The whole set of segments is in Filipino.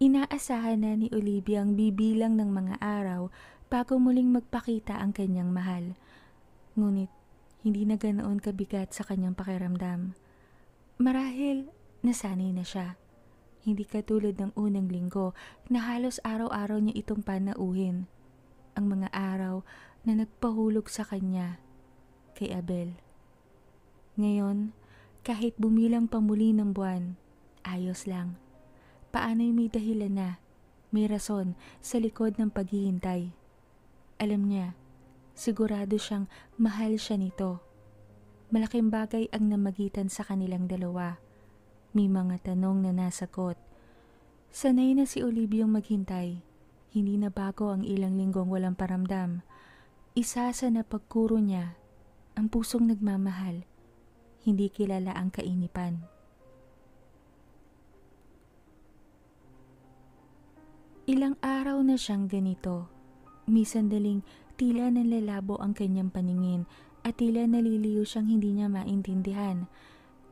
Inaasahan na ni Olivia ang bibilang ng mga araw bago muling magpakita ang kanyang mahal. Ngunit hindi na ganoon kabigat sa kanyang pakiramdam. Marahil nasanay na siya. Hindi katulad ng unang linggo na halos araw-araw niya itong panauhin. Ang mga araw na nagpahulog sa kanya kay Abel. Ngayon, kahit bumilang pa muli ng buwan, ayos lang. Paano'y may dahilan na, may rason sa likod ng paghihintay. Alam niya, sigurado siyang mahal siya nito. Malaking bagay ang namagitan sa kanilang dalawa. May mga tanong na nasagot. Sanay na si Olivia maghintay. Hindi na bago ang ilang linggong walang paramdam. Isa sa napagkuro niya, ang pusong nagmamahal. Hindi kilala ang kainipan. Ilang araw na siyang ganito. May sandaling tila nanlalabo ang kanyang paningin at tila naliliyo siyang hindi niya maintindihan.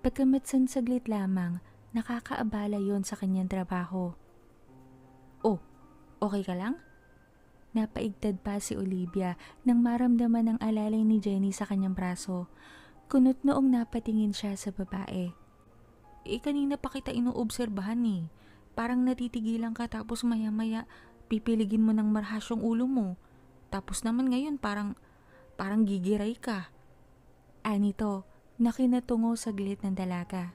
Pagkamat saglit lamang, nakakaabala yon sa kanyang trabaho. Oh, okay ka lang? Napaigtad pa si Olivia nang maramdaman ang alalay ni Jenny sa kanyang braso. Kunot noong napatingin siya sa babae. Kanina pa kita inuobserbahan eh. Parang natitigilan ka tapos maya-maya pipiligin mo ng marahas yung ulo mo. Tapos naman ngayon parang gigiray ka. Anito, nakinatungo sa gilid ng dalaga.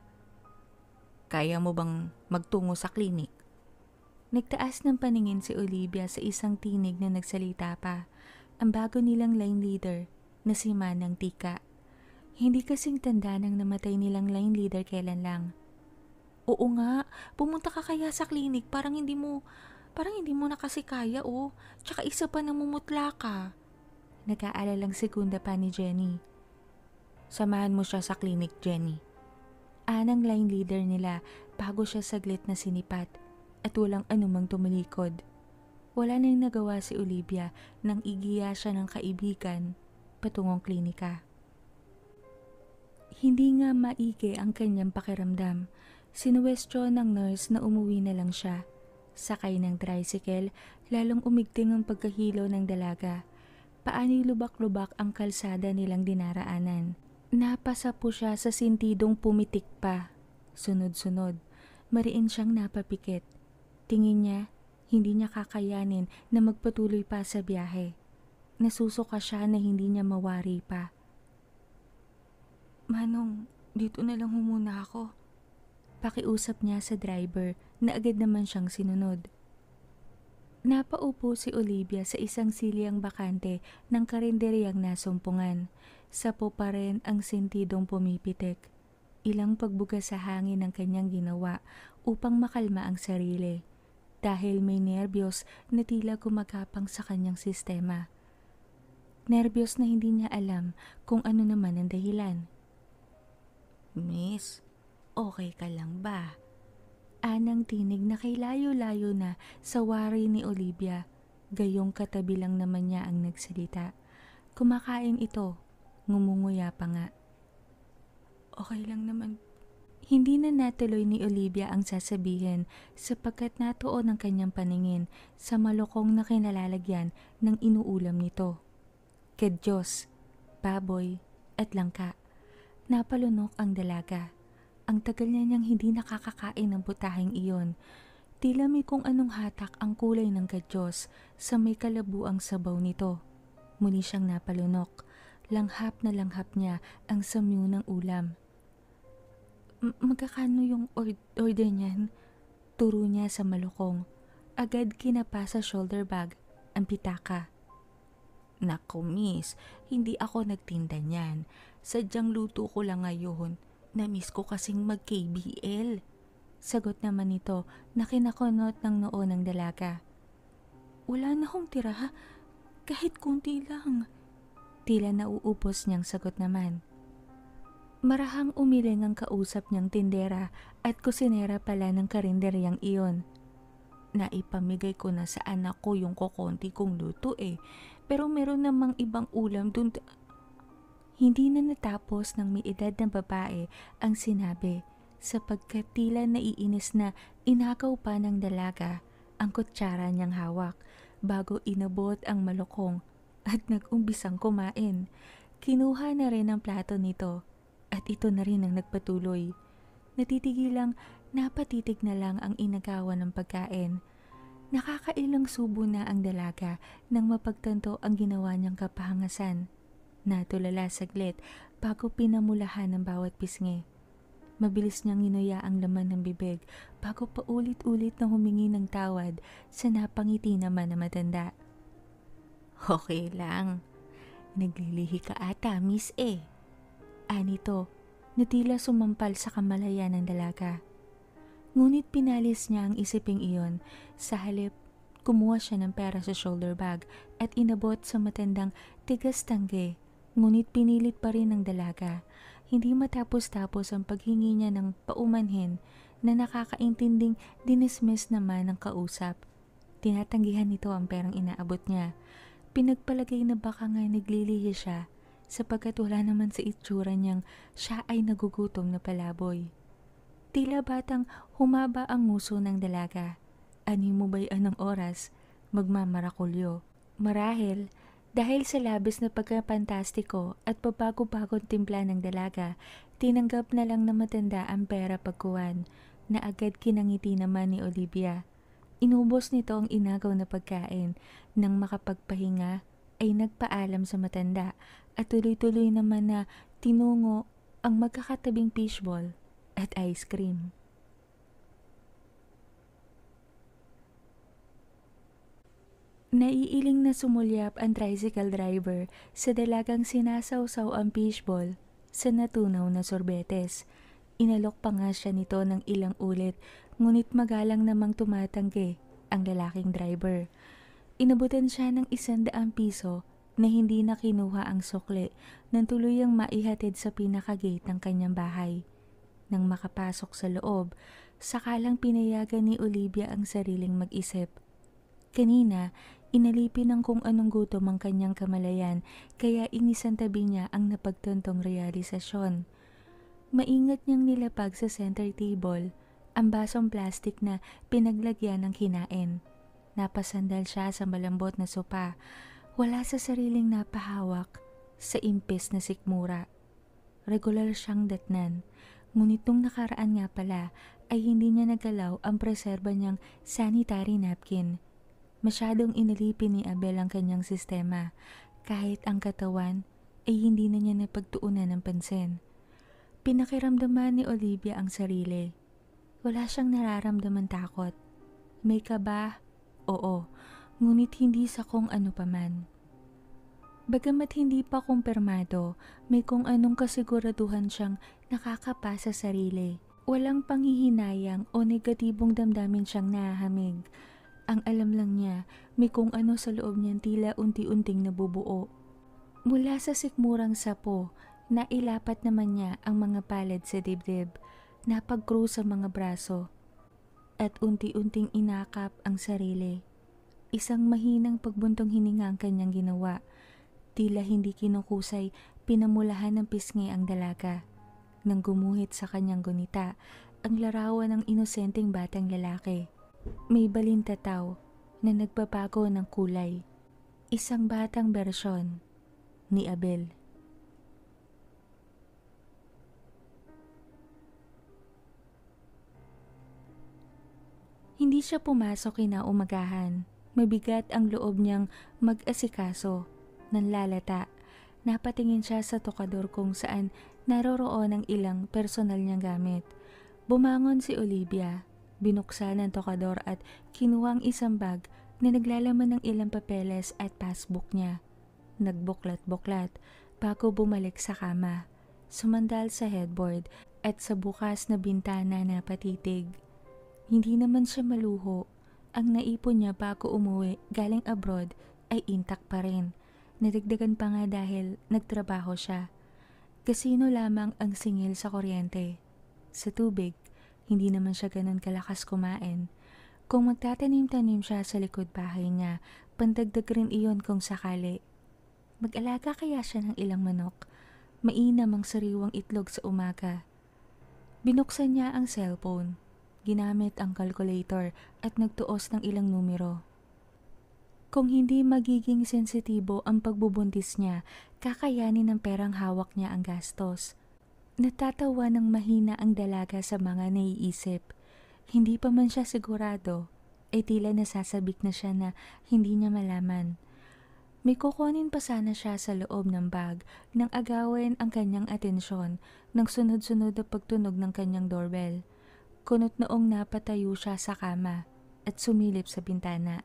Kaya mo bang magtungo sa klinik? Nagtaas ng paningin si Olivia sa isang tinig na nagsalita pa. Ang bago nilang line leader na si Manang Tika. Hindi kasing tanda nang namatay nilang line leader kailan lang. Oo nga, pumunta ka kaya sa klinik, parang hindi mo na kasi kaya oh. Tsaka isa pa namumutla ka. Nag-aalalang segunda pa ni Jenny. Samahan mo siya sa klinik, Jenny. Anang line leader nila bago siya saglit na sinipat at walang anumang tumalikod. Wala nang nagawa si Olivia nang igiya siya ng kaibigan patungong klinika. Hindi nga maigi ang kanyang pakiramdam. Sinuwestyon ng nurse na umuwi na lang siya. Sakay ng tricycle, lalong umigting ang pagkahilo ng dalaga. Paano'y lubak-lubak ang kalsada nilang dinaraanan. Napasa po siya sa sintidong pumitik pa. Sunod-sunod, mariin siyang napapikit. Tingin niya, hindi niya kakayanin na magpatuloy pa sa biyahe. Nasusuka siya na hindi niya mawari pa. Manong, dito na lang muna ako. Pakiusap niya sa driver na agad naman siyang sinunod. Napaupo si Olivia sa isang silyang bakante ng karinderyang nasumpungan. Sapo pa rin ang sentidong pumipitik. Ilang pagbuga sa hangin ang kanyang ginawa upang makalma ang sarili. Dahil may nerbiyos na tila gumagapang sa kanyang sistema. Nerbiyos na hindi niya alam kung ano naman ang dahilan. Miss, okay ka lang ba? Anang tinig na kay layo-layo na sa wari ni Olivia. Gayong katabi lang naman niya ang nagsalita. Kumakain ito, ngumunguya pa nga. Okay lang naman. Hindi na natuloy ni Olivia ang sasabihin sapagkat natuon ang kanyang paningin sa malukong na kinalalagyan ng inuulam nito. Kedyos, baboy at langka. Napalunok ang dalaga. Ang tagal niya niyang hindi nakakakain ng putahing iyon. Tila may kung anong hatak ang kulay ng kadyos sa may kalabuang sabaw nito. Muli siyang napalunok. Langhap na langhap niya ang samyu ng ulam. Magkakano yung order niyan? Turo niya sa malukong. Agad kinapa sa shoulder bag ang pitaka. Naku miss, hindi ako nagtinda niyan. Sadyang luto ko lang ngayon. Na-miss ko kasing mag-KBL. Sagot naman nito na kinakunot ng noo ng dalaga. Wala na akong tira ha? Kahit kunti lang. Tila nauupos niyang sagot naman. Marahang umiling ang kausap niyang tindera at kusinera pala ng karinderyang iyon. Naipamigay ko na sa anak ko yung kokonti kong luto pero meron namang ibang ulam dun. Hindi na natapos ng may edad na babae ang sinabi sapagkat tila naiinis na inakaw pa ng dalaga ang kutsara niyang hawak bago inabot ang malukong at nag-umbisang kumain. Kinuha na rin ang plato nito at ito na rin ang nagpatuloy. Natitigilang napatitig na lang ang inagawan ng pagkain. Nakakailang subo na ang dalaga nang mapagtanto ang ginawa niyang kapahangasan. Natulala saglit bago pinamulahan ng bawat pisngi. Mabilis niyang inuya ang laman ng bibig bago paulit-ulit na humingi ng tawad sa napangiti naman na matanda. Okay lang. Naglilihi ka ata, Miss E. Anito, na tila sumampal sa kamalayan ng dalaga. Ngunit pinalis niya ang isiping iyon. Sa halip, kumuha siya ng pera sa shoulder bag at inabot sa matandang tigas tangge. Ngunit pinilit pa rin ng dalaga. Hindi matapos-tapos ang paghingi niya ng paumanhin na nakakaintinding dinismiss naman ng kausap. Tinatanggihan nito ang perang inaabot niya. Pinagpalagay na baka nga naglilihi siya sapagkat wala naman sa itsura niyang siya ay nagugutom na palaboy. Tila batang humaba ang nguso ng dalaga. Ani mo ba'y anong oras? Magmamarakulyo. Marahil, dahil sa labis na pagkapantastiko at pabago-bagong timpla ng dalaga, tinanggap na lang na matanda ang pera pagkuhan na agad kinangiti naman ni Olivia. Inubos nito ang inagaw na pagkain. Nang makapagpahinga ay nagpaalam sa matanda at tuloy-tuloy naman na tinungo ang magkakatabing fishball at ice cream. Naiiling na sumulyap ang tricycle driver sa dalagang sinasawsaw ang fishball sa natunaw na sorbetes. Inalok pa nga siya nito ng ilang ulit, ngunit magalang namang tumatanggi ang lalaking driver. Inabutan siya ng 100 piso na hindi na kinuha ang sukli nang tuluyang maihatid sa pinaka-gate ng kanyang bahay. Nang makapasok sa loob, sakalang pinayagan ni Olivia ang sariling mag-isip. Kanina, inalipin ng kung anong gutom ang kanyang kamalayan kaya inisantabi niya ang napagtantong realisasyon. Maingat niyang nilapag sa center table ang basong plastik na pinaglagyan ng kinain. Napasandal siya sa malambot na sopa. Wala sa sariling napahawak sa impis na sikmura. Regular siyang datnan. Ngunit nung nakaraan nga pala ay hindi niya nagalaw ang preserba niyang sanitary napkin. Masyadong inalipin ni Abel ang kanyang sistema. Kahit ang katawan ay hindi na niya napagtuunan ng pansin. Pinakiramdaman ni Olivia ang sarili. Wala siyang nararamdaman takot. May kaba? Oo, ngunit hindi sa kung ano paman. Bagamat hindi pa kumpirmado, may kung anong kasiguraduhan siyang nakakapa sa sarili. Walang panghihinayang o negatibong damdamin siyang nahahamig. Ang alam lang niya, may kung ano sa loob niyang tila unti-unting nabubuo. Mula sa sikmurang sapo, nailapat naman niya ang mga palad sa dibdib, napag-cross sa mga braso, at unti-unting inakap ang sarili. Isang mahinang pagbuntong hininga ang kanyang ginawa. Tila hindi kinukusay, pinamulahan ng pisngi ang dalaga. Nang gumuhit sa kanyang gunita, ang larawan ng inosenteng batang lalaki. May balintataw na nagbabago ng kulay. Isang batang bersyon ni Abel. Hindi siya pumasok kinaumagahan. Mabigat ang loob niyang mag-asikaso. Nanlalata. Napatingin siya sa tokador kung saan naroroon ang ilang personal niyang gamit. Bumangon si Olivia. Binuksan ang tokador at kinuha ang isang bag na naglalaman ng ilang papeles at passbook niya. Nagbuklat-buklat bago bumalik sa kama. Sumandal sa headboard at sa bukas na bintana na patitig. Hindi naman siya maluho. Ang naipon niya bago umuwi galing abroad ay intact pa rin. Nadagdagan pa nga dahil nagtrabaho siya. Kasino lamang ang singil sa kuryente. Sa tubig, hindi naman siya ganun kalakas kumain. Kung magtatanim-tanim siya sa likod bahay niya, pandagdag rin iyon kung sakali. Mag-alaga kaya siya ng ilang manok. Mainam ang sariwang itlog sa umaga. Binuksan niya ang cellphone. Ginamit ang calculator at nagtuos ng ilang numero. Kung hindi magiging sensitibo ang pagbubuntis niya, kakayanin ng perang hawak niya ang gastos. Natatawa ng mahina ang dalaga sa mga naiisip. Hindi pa man siya sigurado, ay tila nasasabik na siya na hindi niya malaman. May kukunin pa sana siya sa loob ng bag nang agawin ang kanyang atensyon ng sunod-sunod na pagtunog ng kanyang doorbell. Kunot noong napatayo siya sa kama at sumilip sa bintana.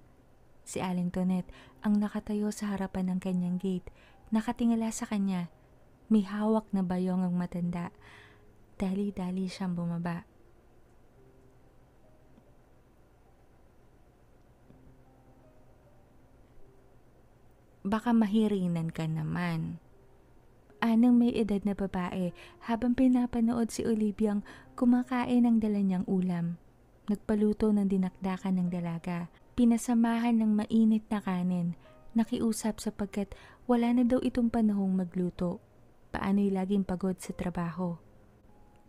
Si Aling Tonet ang nakatayo sa harapan ng kanyang gate, nakatingala sa kanya. May hawak na bayong ang matanda. Dali-dali siyang bumaba. Baka mahirinan ka naman. Anang may edad na babae habang pinapanood si Oliviang kumakain ng dala niyang ulam. Nagpaluto ng dinakdakan ng dalaga. Pinasamahan ng mainit na kanin. Nakiusap sapagkat wala na daw itong panahong magluto. Paano'y laging pagod sa trabaho.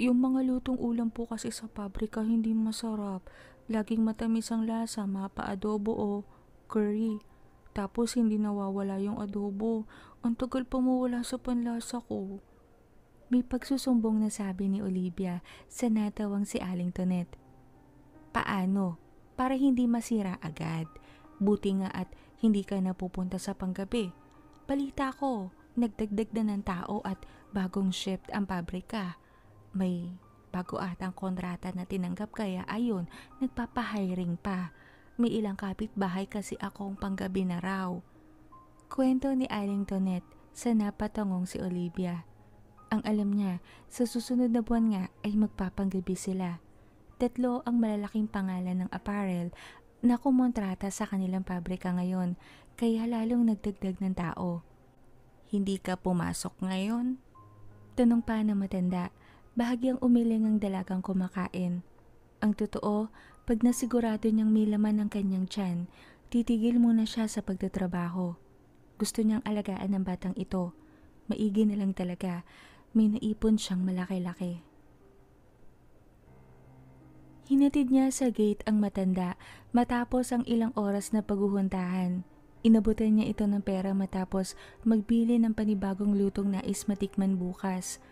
Yung mga lutong ulam po kasi sa pabrika hindi masarap. Laging matamis ang lasa, mapa-adobo o curry. Tapos hindi nawawala yung adobo. Ang tagal pa mawala sa panlasa ko. May pagsusumbong na sabi ni Olivia sa natawang si Aling Tonet. Paano? Para hindi masira agad. Buti nga at hindi ka napupunta sa panggabi. Balita ko, nagdagdag na ng tao at bagong shift ang pabrika. May bago atang kontrata na tinanggap kaya ayun, nagpapahiring pa. May ilang kapitbahay kasi akong panggabi na raw. Kwento ni Aling Tonet sa napatangong si Olivia. Ang alam niya, sa susunod na buwan nga ay magpapanggabi sila. 3 ang malalaking pangalan ng apparel na kumontrata sa kanilang pabrika ngayon, kaya lalong nagdagdag ng tao. Hindi ka pumasok ngayon? Tanong pa ng matanda, bahagyang umiling ang dalagang kumakain. Ang totoo, pag nasigurado niyang may laman ang kanyang tiyan, titigil muna siya sa pagtatrabaho. Gusto niyang alagaan ng batang ito. Maigi na lang talaga, may naipon siyang malaki-laki. Hinatid niya sa gate ang matanda matapos ang ilang oras na paghuhuntahan. Inabutan niya ito ng pera matapos magbili ng panibagong lutong nais matikman bukas.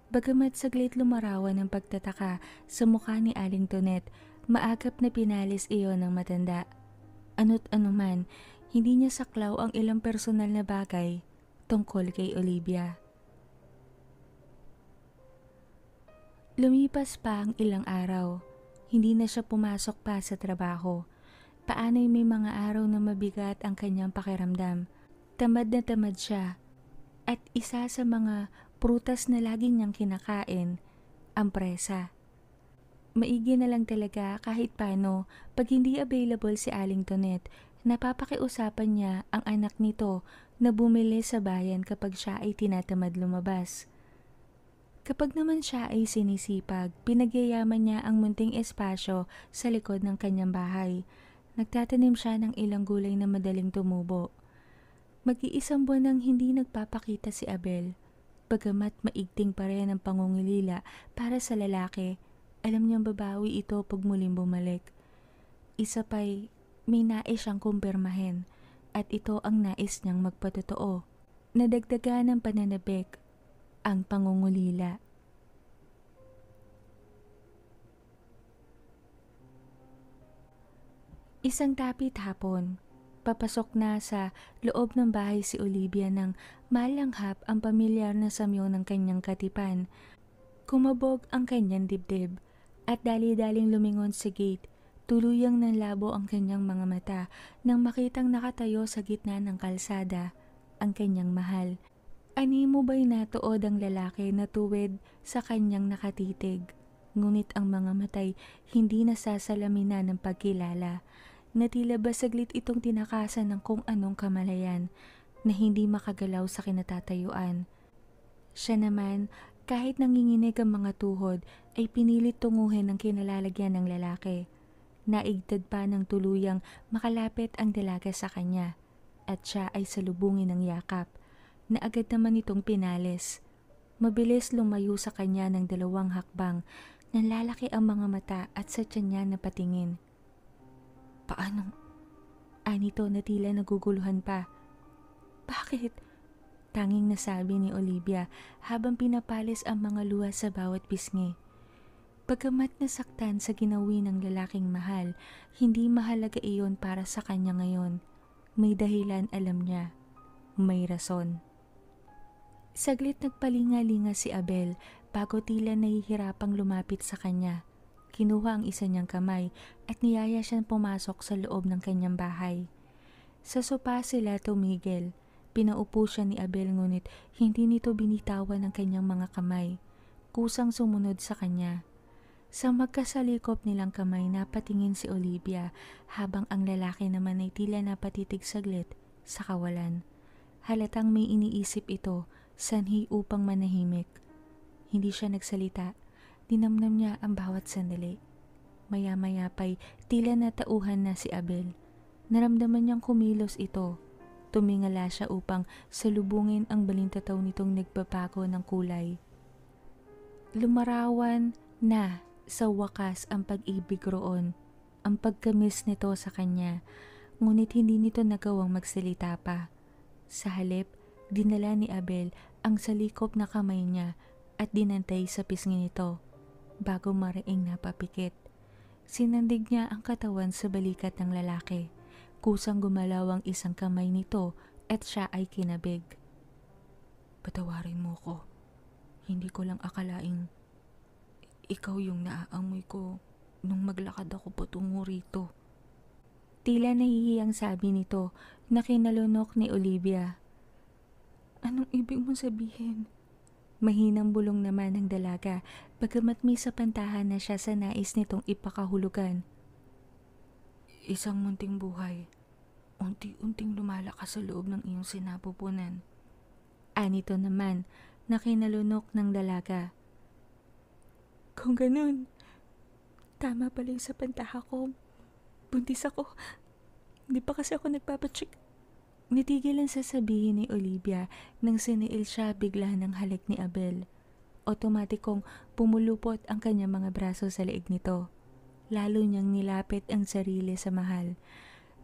Bagamat saglit lumarawan ng pagtataka sa mukha ni Aling Tonet, maagap na pinalis iyon ng matanda. Ano't anuman, hindi niya saklaw ang ilang personal na bagay tungkol kay Olivia. Lumipas pa ang ilang araw. Hindi na siya pumasok pa sa trabaho. Paano'y may mga araw na mabigat ang kanyang pakiramdam. Tamad na tamad siya. At isa sa mga prutas na laging niyang kinakain, ang presa. Maigi na lang talaga kahit paano pag hindi available si Aling Tonet, napapakiusapan niya ang anak nito na bumili sa bayan kapag siya ay tinatamad lumabas. Kapag naman siya ay sinisipag, pinagyayaman niya ang munting espasyo sa likod ng kanyang bahay. Nagtatanim siya ng ilang gulay na madaling tumubo. Mag-iisang buwan nang hindi nagpapakita si Abel. Bagamat maigting pa rin ang pangungilila para sa lalaki, alam niyang babawi ito pag muling bumalik. Isa pa'y may nais siyang kumpirmahin at ito ang nais niyang magpatotoo. Nadagdagan ng pananabik ang pangungulila. Isang tapit hapon, papasok na sa loob ng bahay si Olivia nang malanghap ang pamilyar na samyo ng kanyang katipan. Kumabog ang kanyang dibdib at dali-daling lumingon sa gate. Tuluyang nanlabo ang kanyang mga mata nang makitang nakatayo sa gitna ng kalsada ang kanyang mahal. Animo ba'y natuod ang lalaki na tuwid sa kanyang nakatitig? Ngunit ang mga matay hindi nasasalamina ng pagkilala. Natila ba saglit itong tinakasan ng kung anong kamalayan na hindi makagalaw sa kinatatayuan. Siya naman, kahit nanginginig ang mga tuhod, ay pinilit tunguhin ang kinalalagyan ng lalaki. Naigtad pa ng tuluyang makalapit ang dalaga sa kanya at siya ay salubungin ng yakap na agad naman itong pinalis. Mabilis lumayo sa kanya ng 2 hakbang Nanlalaki ang mga mata at sa tiyan niya napatingin. Paano? Anito na tila naguguluhan pa. Bakit? Tanging nasabi ni Olivia habang pinapalis ang mga luha sa bawat pisngi. Bagamat nasaktan sa ginawi ng lalaking mahal, hindi mahalaga iyon para sa kanya ngayon. May dahilan, alam niya. May rason. Saglit nagpalinga-linga si Abel bago tila nahihirapang lumapit sa kanya. Kinuha ang isa niyang kamay at niyaya siyang pumasok sa loob ng kanyang bahay. Sa sopa sila tumigil. Pinaupo siya ni Abel ngunit hindi nito binitawan ang kanyang mga kamay. Kusang sumunod sa kanya. Sa magkasalikop nilang kamay napatingin si Olivia habang ang lalaki naman ay tila napatitig saglit sa kawalan. Halatang may iniisip ito, sanhi upang manahimik. Hindi siya nagsalita, dinamnam niya ang bawat sandali. Maya-maya pa'y tila natauhan na si Abel. Naramdaman niyang kumilos ito. Tumingala siya upang salubungin ang balintataw nitong nagbabago ng kulay. Lumarawan na sa wakas ang pag-ibig roon, ang pagkamis nito sa kanya, ngunit hindi nito nagawang magsalita pa. Sa halip, dinala ni Abel ang salikop na kamay niya at dinantay sa pisngi nito, bago mariing napapikit. Sinandig niya ang katawan sa balikat ng lalaki. Kusang gumalaw ang isang kamay nito at siya ay kinabig. Patawarin mo ko. Hindi ko lang akalaing ikaw yung naaamoy ko nung maglakad ako patungo rito. Tila nahihiyang sabi nito na kinalunok ni Olivia. Anong ibig mong sabihin? Mahinang bulong naman ng dalaga bagamat may sapantahan na siya sa nais nitong ipakahulugan. Isang munting buhay, unti-unting lumalakas sa loob ng iyong sinapupunan. Anito naman na kinalunok ng dalaga. Kung ganun, tama pala yung sapantaha ko. Buntis ako. Hindi pa kasi ako nagpapacheck. Nitigil ang sasabihin ni Olivia nang siniil siya bigla ng halik ni Abel. Otomatikong pumulupot ang kanyang mga braso sa leeg nito. Lalo niyang nilapit ang sarili sa mahal.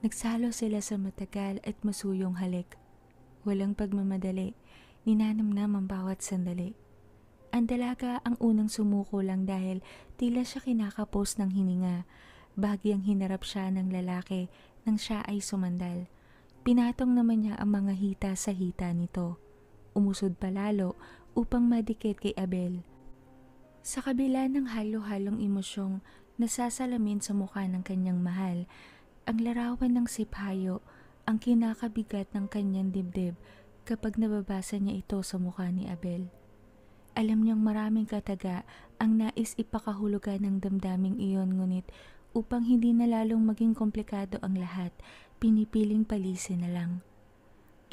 Nagsalo sila sa matagal at masuyong halik. Walang pagmamadali, ninanamnam ang bawat sandali. Ang dalaga ang unang sumuko lang dahil tila siya kinakapos ng hininga. Bahagyang hinarap siya ng lalaki nang siya ay sumandal. Pinatong naman niya ang mga hita sa hita nito. Umusod palalo upang madikit kay Abel. Sa kabila ng halo-halong emosyong nasasalamin sa mukha ng kanyang mahal, ang larawan ng siphayo ang kinakabigat ng kanyang dibdib kapag nababasa niya ito sa mukha ni Abel. Alam niyang maraming kataga ang nais ipakahulugan ng damdaming iyon, ngunit upang hindi na lalong maging komplikado ang lahat, pinipiling palisin na lang.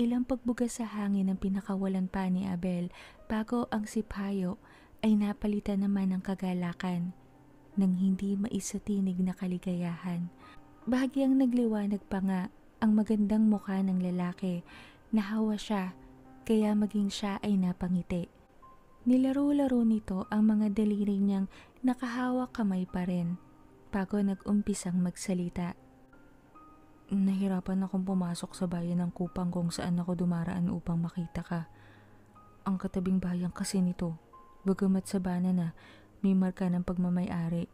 Ilang pagbugas sa hangin ang pinakawalan pa ni Abel bago ang siphayo ay napalitan naman ng kagalakan ng hindi maisatinig na kaligayahan. Bahagyang nagliwanag pa nga ang magandang mukha ng lalaki. Nahawa siya, kaya maging siya ay napangiti. Nilaro-laro nito ang mga daliri niyang nakahawak kamay pa rin bago nag-umpisang magsalita. Nahirapan akong pumasok sa bayan ng Kupang kung saan ako dumaraan upang makita ka. Ang katabing bayan kasi nito, bagamat sabana na, may marka ng pagmamay-ari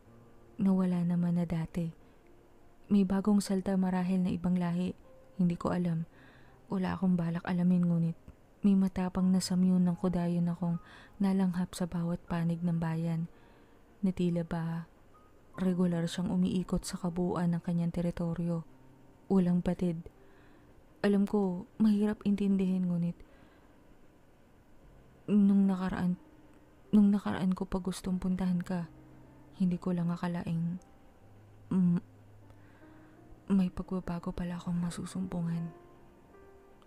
na wala naman na dati. May bagong salta marahil na ibang lahi, hindi ko alam. Wala akong balak alamin, ngunit may matapang na samyon ng kudayon akong nalanghap sa bawat panig ng bayan, na tila ba regular siyang umiikot sa kabuuan ng kanyang teritoryo. Walang patid. Alam ko, mahirap intindihin, ngunit nung nakaraan ko pa gustong puntahan ka, hindi ko lang akalaing may pagbabago pala akong masusumpungan.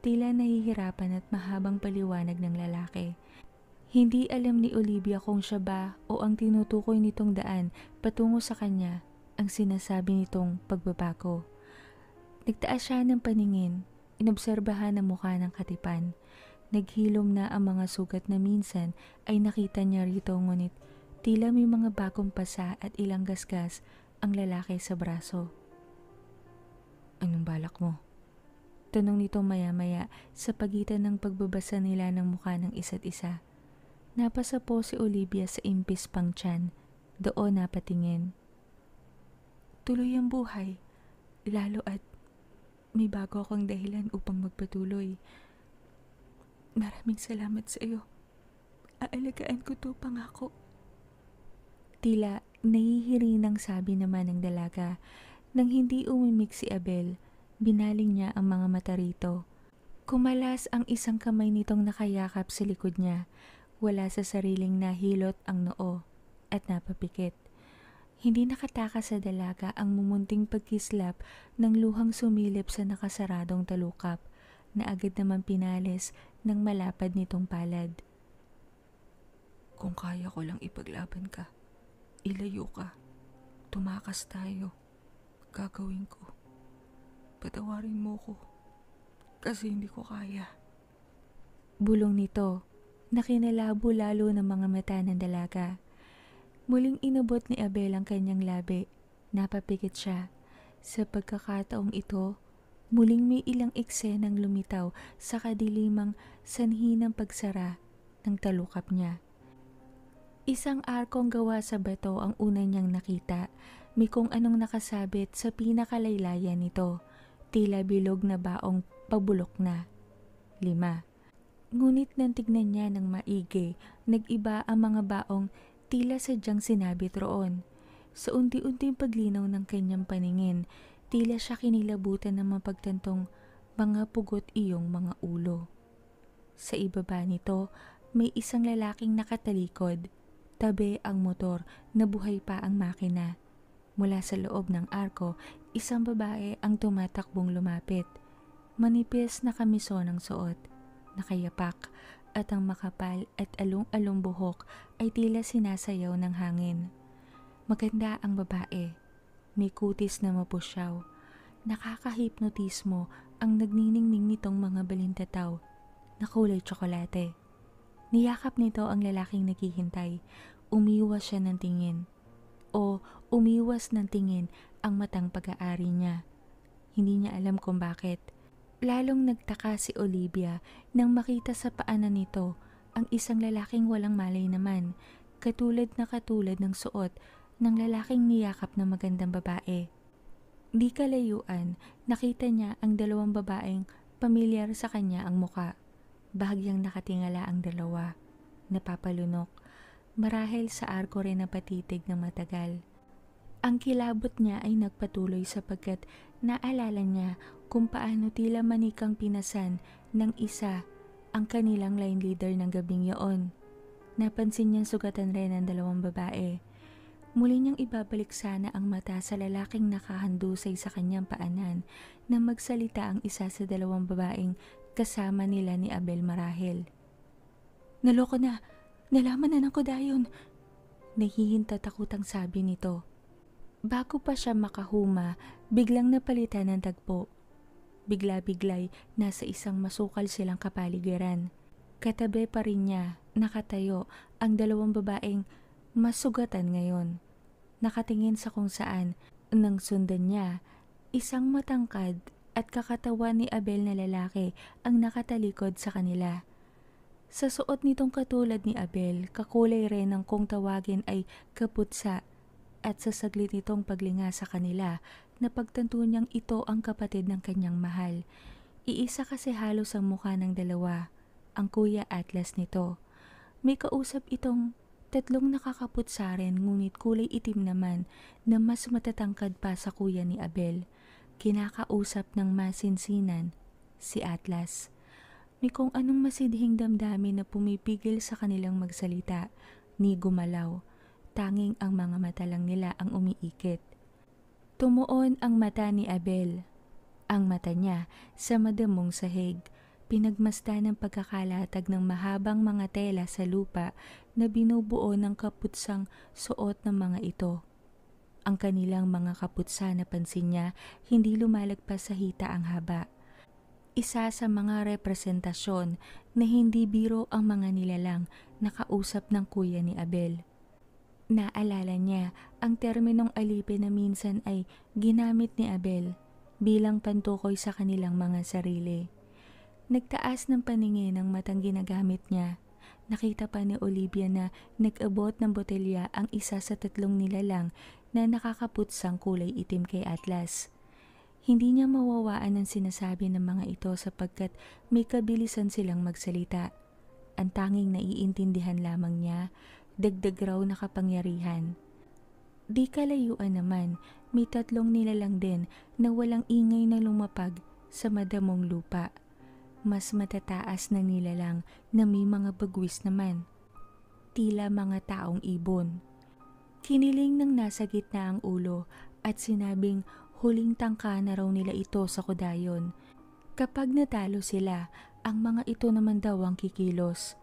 Tila nahihirapan at mahabang paliwanag ng lalaki. Hindi alam ni Olivia kung siya ba o ang tinutukoy nitong daan patungo sa kanya ang sinasabi nitong pagbabago. Nagtaas siya ng paningin, inobserbahan ang mukha ng katipan. Naghilom na ang mga sugat na minsan ay nakita niya rito, ngunit Tila may mga bagong pasa at ilang gasgas ang lalaki sa braso. Anong balak mo? Tanong nito maya-maya sa pagitan ng pagbabasa nila ng mukha ng isa't isa. Napasa po si Olivia sa impis pang tiyan. Doon napatingin. Tuloy ang buhay, lalo at may bago akong dahilan upang magpatuloy. Maraming salamat sa iyo. Aalagaan ko to, pangako. Tila nahihirinang sabi naman ng dalaga. Nang hindi umimik si Abel, binaling niya ang mga mata rito. Kumalas ang isang kamay nitong nakayakap sa likod niya. Wala sa sariling nahilot ang noo at napapikit. Hindi nakatakas sa dalaga ang mumunting pagkislap ng luhang sumilip sa nakasaradong talukap na agad naman pinalis ng malapad nitong palad. Kung kaya ko lang ipaglaban ka, ilayo ka, tumakas tayo, gagawin ko. Patawarin mo ko, kasi hindi ko kaya. Bulong nito, nakinalabo lalo ng mga mata ng dalaga. Muling inabot ni Abel ang kanyang labi. Napapikit siya. Sa pagkakataong ito, muling may ilang eksenang lumitaw sa kadilimang sanhi ng pagsara ng talukap niya. Isang arkong gawa sa bato ang una niyang nakita. May kung anong nakasabit sa pinakalaylayan nito. Tila bilog na baong pabulok na. 5. Ngunit nang tignan niya ng maigi, nag-iba ang mga baong tila sadyang sinabit roon. Sa unti-unting paglinaw ng kanyang paningin, tila siya kinilabutan ng mapagtantong mga pugot iyong mga ulo. Sa ibaba nito, may isang lalaking nakatalikod. Tabi ang motor na buhay pa ang makina. Mula sa loob ng arko, isang babae ang tumatakbong lumapit. Manipis na kamison ang suot, nakayapak, at ang makapal at along-along buhok ay tila sinasayaw ng hangin. Maganda ang babae. May kutis na mapusyaw. Nakakahipnotismo ang nagniningning nitong mga balintataw na kulay tsokolate. Niyakap nito ang lalaking naghihintay. Umiwas siya ng tingin. O umiwas ng tingin ang matang pag-aari niya. Hindi niya alam kung bakit. Lalong nagtaka si Olivia nang makita sa paanan nito ang isang lalaking walang malay naman, katulad ng suot ng lalaking niyakap na magandang babae. Di kalayuan, nakita niya ang dalawang babaeng pamilyar sa kanya ang muka. Bahagyang nakatingala ang dalawa. Napapalunok. Marahil sa arko rin na patitig ng matagal. Ang kilabot niya ay nagpatuloy sapagkat naalala niya kung paano tila manikang pinasan ng isa ang kanilang line leader ng gabing yoon. Napansin niyang sugatan rin ang dalawang babae. Muli niyang ibabalik sana ang mata sa lalaking nakahandusay sa kanyang paanan na magsalita ang isa sa dalawang babaeng kasama nila ni Abel marahil. Naloko na! Nalaman na ng kodayon! Nahihintatakutang sabi nito. Bago pa siya makahuma, biglang napalitan ng tagpo. Bigla-biglay nasa isang masukal silang kapaligiran. Katabi pa rin niya, nakatayo, ang dalawang babaeng masugatan ngayon. Nakatingin sa kung saan, nang sundan niya, isang matangkad at kakatawan ni Abel na lalaki ang nakatalikod sa kanila. Sa suot nitong katulad ni Abel, kakulay rin ng kung tawagin ay kaputsa, at sa saglit nitong paglinga sa kanila, napagtanto niyang ito ang kapatid ng kanyang mahal. Iisa kasi halos ang mukha ng dalawa, ang Kuya Atlas nito. May kausap itong tatlong nakakaputsa rin ngunit kulay itim naman na mas matatangkad pa sa kuya ni Abel. Kinakausap ng masinsinan si Atlas. May kung anong masidhing damdamin na pumipigil sa kanilang magsalita ni gumalaw. Tanging ang mga mata lang nila ang umiikit. Tumuon ang mata ni Abel. Ang mata niya sa madamong sahig. Pinagmasdan ng pagkakalatag ng mahabang mga tela sa lupa na binubuo ng kaputsang suot ng mga ito. Ang kanilang mga kaputsa na pansin niya hindi lumalagpas sa hita ang haba. Isa sa mga representasyon na hindi biro ang mga nilalang na kausap ng kuya ni Abel. Naalala niya ang terminong alipin na minsan ay ginamit ni Abel bilang pantukoy sa kanilang mga sarili. Nagtaas ng paningin ang matang ginagamit niya. Nakita pa ni Olivia na nag-abot ng botelya ang isa sa 3 nilalang na nakakaputsang kulay itim kay Atlas. Hindi niya mawawaan ang sinasabi ng mga ito sapagkat may kabilisan silang magsalita. Ang tanging naiintindihan lamang niya, dagdag raw na kapangyarihan. Di kalayuan naman, may 3 nilalang din na walang ingay na lumapag sa madamong lupa. Mas matataas na nilalang na may mga bagwis naman. Tila mga taong ibon. Kiniling ng nasa gitna ang ulo at sinabing huling tangka na raw nila ito sa kudayon. Kapag natalo sila, ang mga ito naman daw ang kikilos.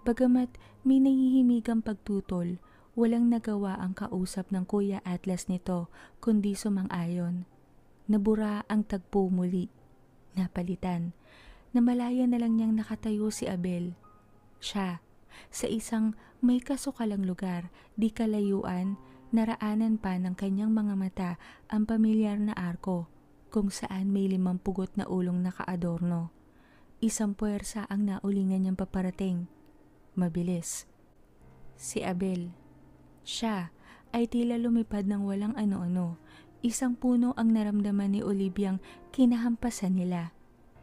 Bagamat may nahihimigang pagtutol, walang nagawa ang kausap ng Kuya Atlas nito kundi sumang-ayon. Nabura ang tagpo muli. Napalitan. Namalaya na lang niyang nakatayo si Abel. Siya, sa isang may kasukalang lugar, di kalayuan, naraanan pa ng kanyang mga mata ang pamilyar na arko kung saan may 5 pugot na ulong nakaadorno. Isang puwersa ang naulingan niyang paparating. Mabilis. Si Abel. Siya ay tila lumipad ng walang ano-ano. Isang puno ang naramdaman ni Oliviang kinahampasan nila.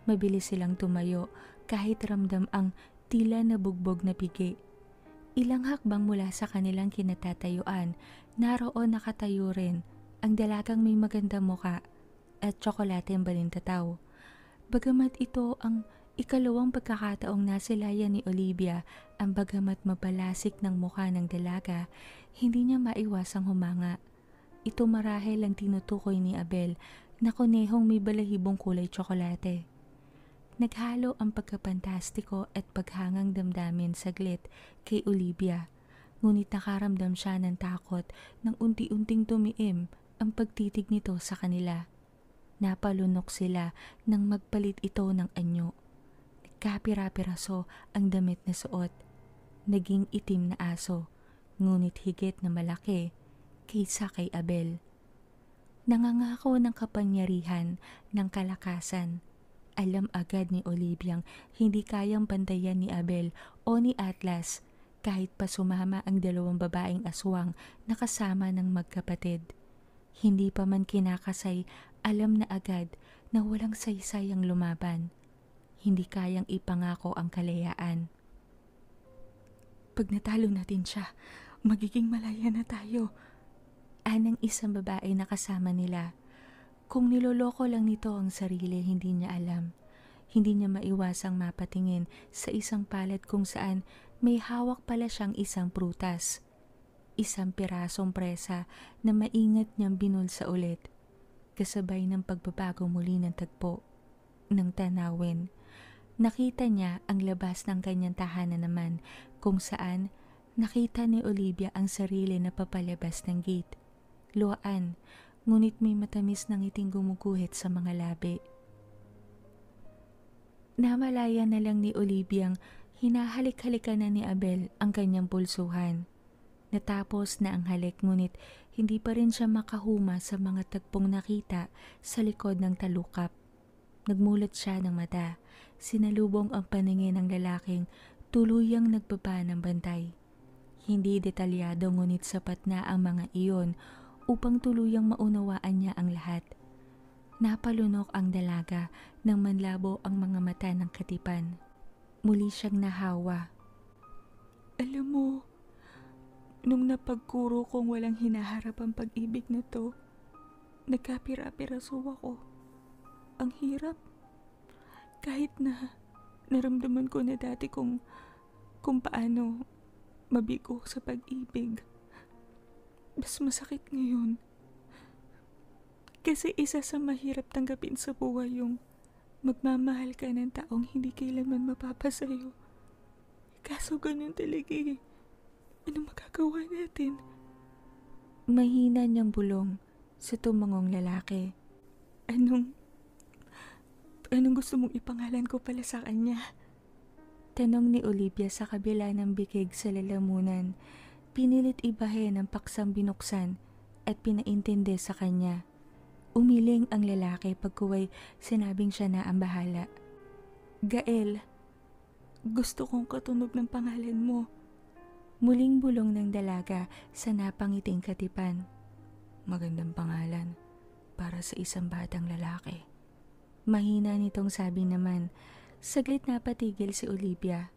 Mabilis silang tumayo kahit ramdam ang tila nabugbog na pigi. Ilang hakbang mula sa kanilang kinatatayuan, naroon nakatayo rin ang dalagang may magandang muka at tsokolate ang balintataw. Bagamat ito ang ikalawang pagkakataong nasilayan ni Olivia, ang bagamat mapalasik ng mukha ng dalaga, hindi niya maiwasang humanga. Ito marahil ang tinutukoy ni Abel na kunehong may balahibong kulay tsokolate. Naghalo ang pagkapantastiko at paghangang damdamin saglit kay Olivia, ngunit nakaramdam siya ng takot nang unti-unting tumiim ang pagtitig nito sa kanila. Napalunok sila nang magpalit ito ng anyo. Nagkapira-piraso ang damit na suot. Naging itim na aso, ngunit higit na malaki kaysa kay Abel. Nangangako ng kapangyarihan, ng kalakasan. Alam agad ni Oliviang hindi kayang bantayan ni Abel o ni Atlas kahit pa sumama ang 2 babaeng aswang na kasama ng magkapatid. Hindi pa man kinakasay, alam na agad na walang saysay ang lumaban. Hindi kayang ipangako ang kalayaan. Pag natalo natin siya, magiging malaya na tayo. Anang isang babae na kasama nila. Kung niloloko lang nito ang sarili, hindi niya alam. Hindi niya maiwasang mapatingin sa isang palet kung saan may hawak pala siyang isang prutas. Isang pirasong presa na maingat niyang binulsa ulit. Kasabay ng pagbabago muli ng tagpo. Nang tanawin, nakita niya ang labas ng kanyang tahanan naman kung saan nakita ni Olivia ang sarili na papalabas ng gate. Luhaan, ngunit may matamis na ngiting gumuguhit sa mga labi. Namalaya na lang ni Oliviang hinahalik-halikan na ni Abel ang kanyang pulsuhan. Natapos na ang halik ngunit hindi pa rin siya makahuma sa mga tagpong nakita sa likod ng talukap. Nagmulat siya ng mata, sinalubong ang paningin ng lalaking tuluyang nagbaba ng bantay. Hindi detalyado ngunit sapat na ang mga iyon upang tuluyang maunawaan niya ang lahat. Napalunok ang dalaga nang manlabo ang mga mata ng katipan. Muli siyang nahawa. Alam mo, nung napagkuro kong walang hinaharap ang pag-ibig na to, nagkapira-piraso ako. Ang hirap. Kahit na naramdaman ko na dati kung paano mabigo sa pag-ibig. Mas masakit ngayon. Kasi isa sa mahirap tanggapin sa buhay yung magmamahal ka ng taong hindi kailanman mapapasayo. Kaso ganun talaga eh. Ano magagawa natin? Mahina niyang bulong sa tumangong lalaki. Anong gusto mong ipangalan ko pala sa kanya? Tanong ni Olivia sa kabila ng bikig sa lalamunan. Pinilit ibahin ang paksang binuksan at pinaintindi sa kanya. Umiling ang lalaki pagkuway sinabing siya na ang bahala. Gael, gusto kong katunog ng pangalan mo. Muling bulong ng dalaga sa napangiting katipan. Magandang pangalan para sa isang batang lalaki. Mahina nitong sabi naman. Saglit na patigil si Olivia.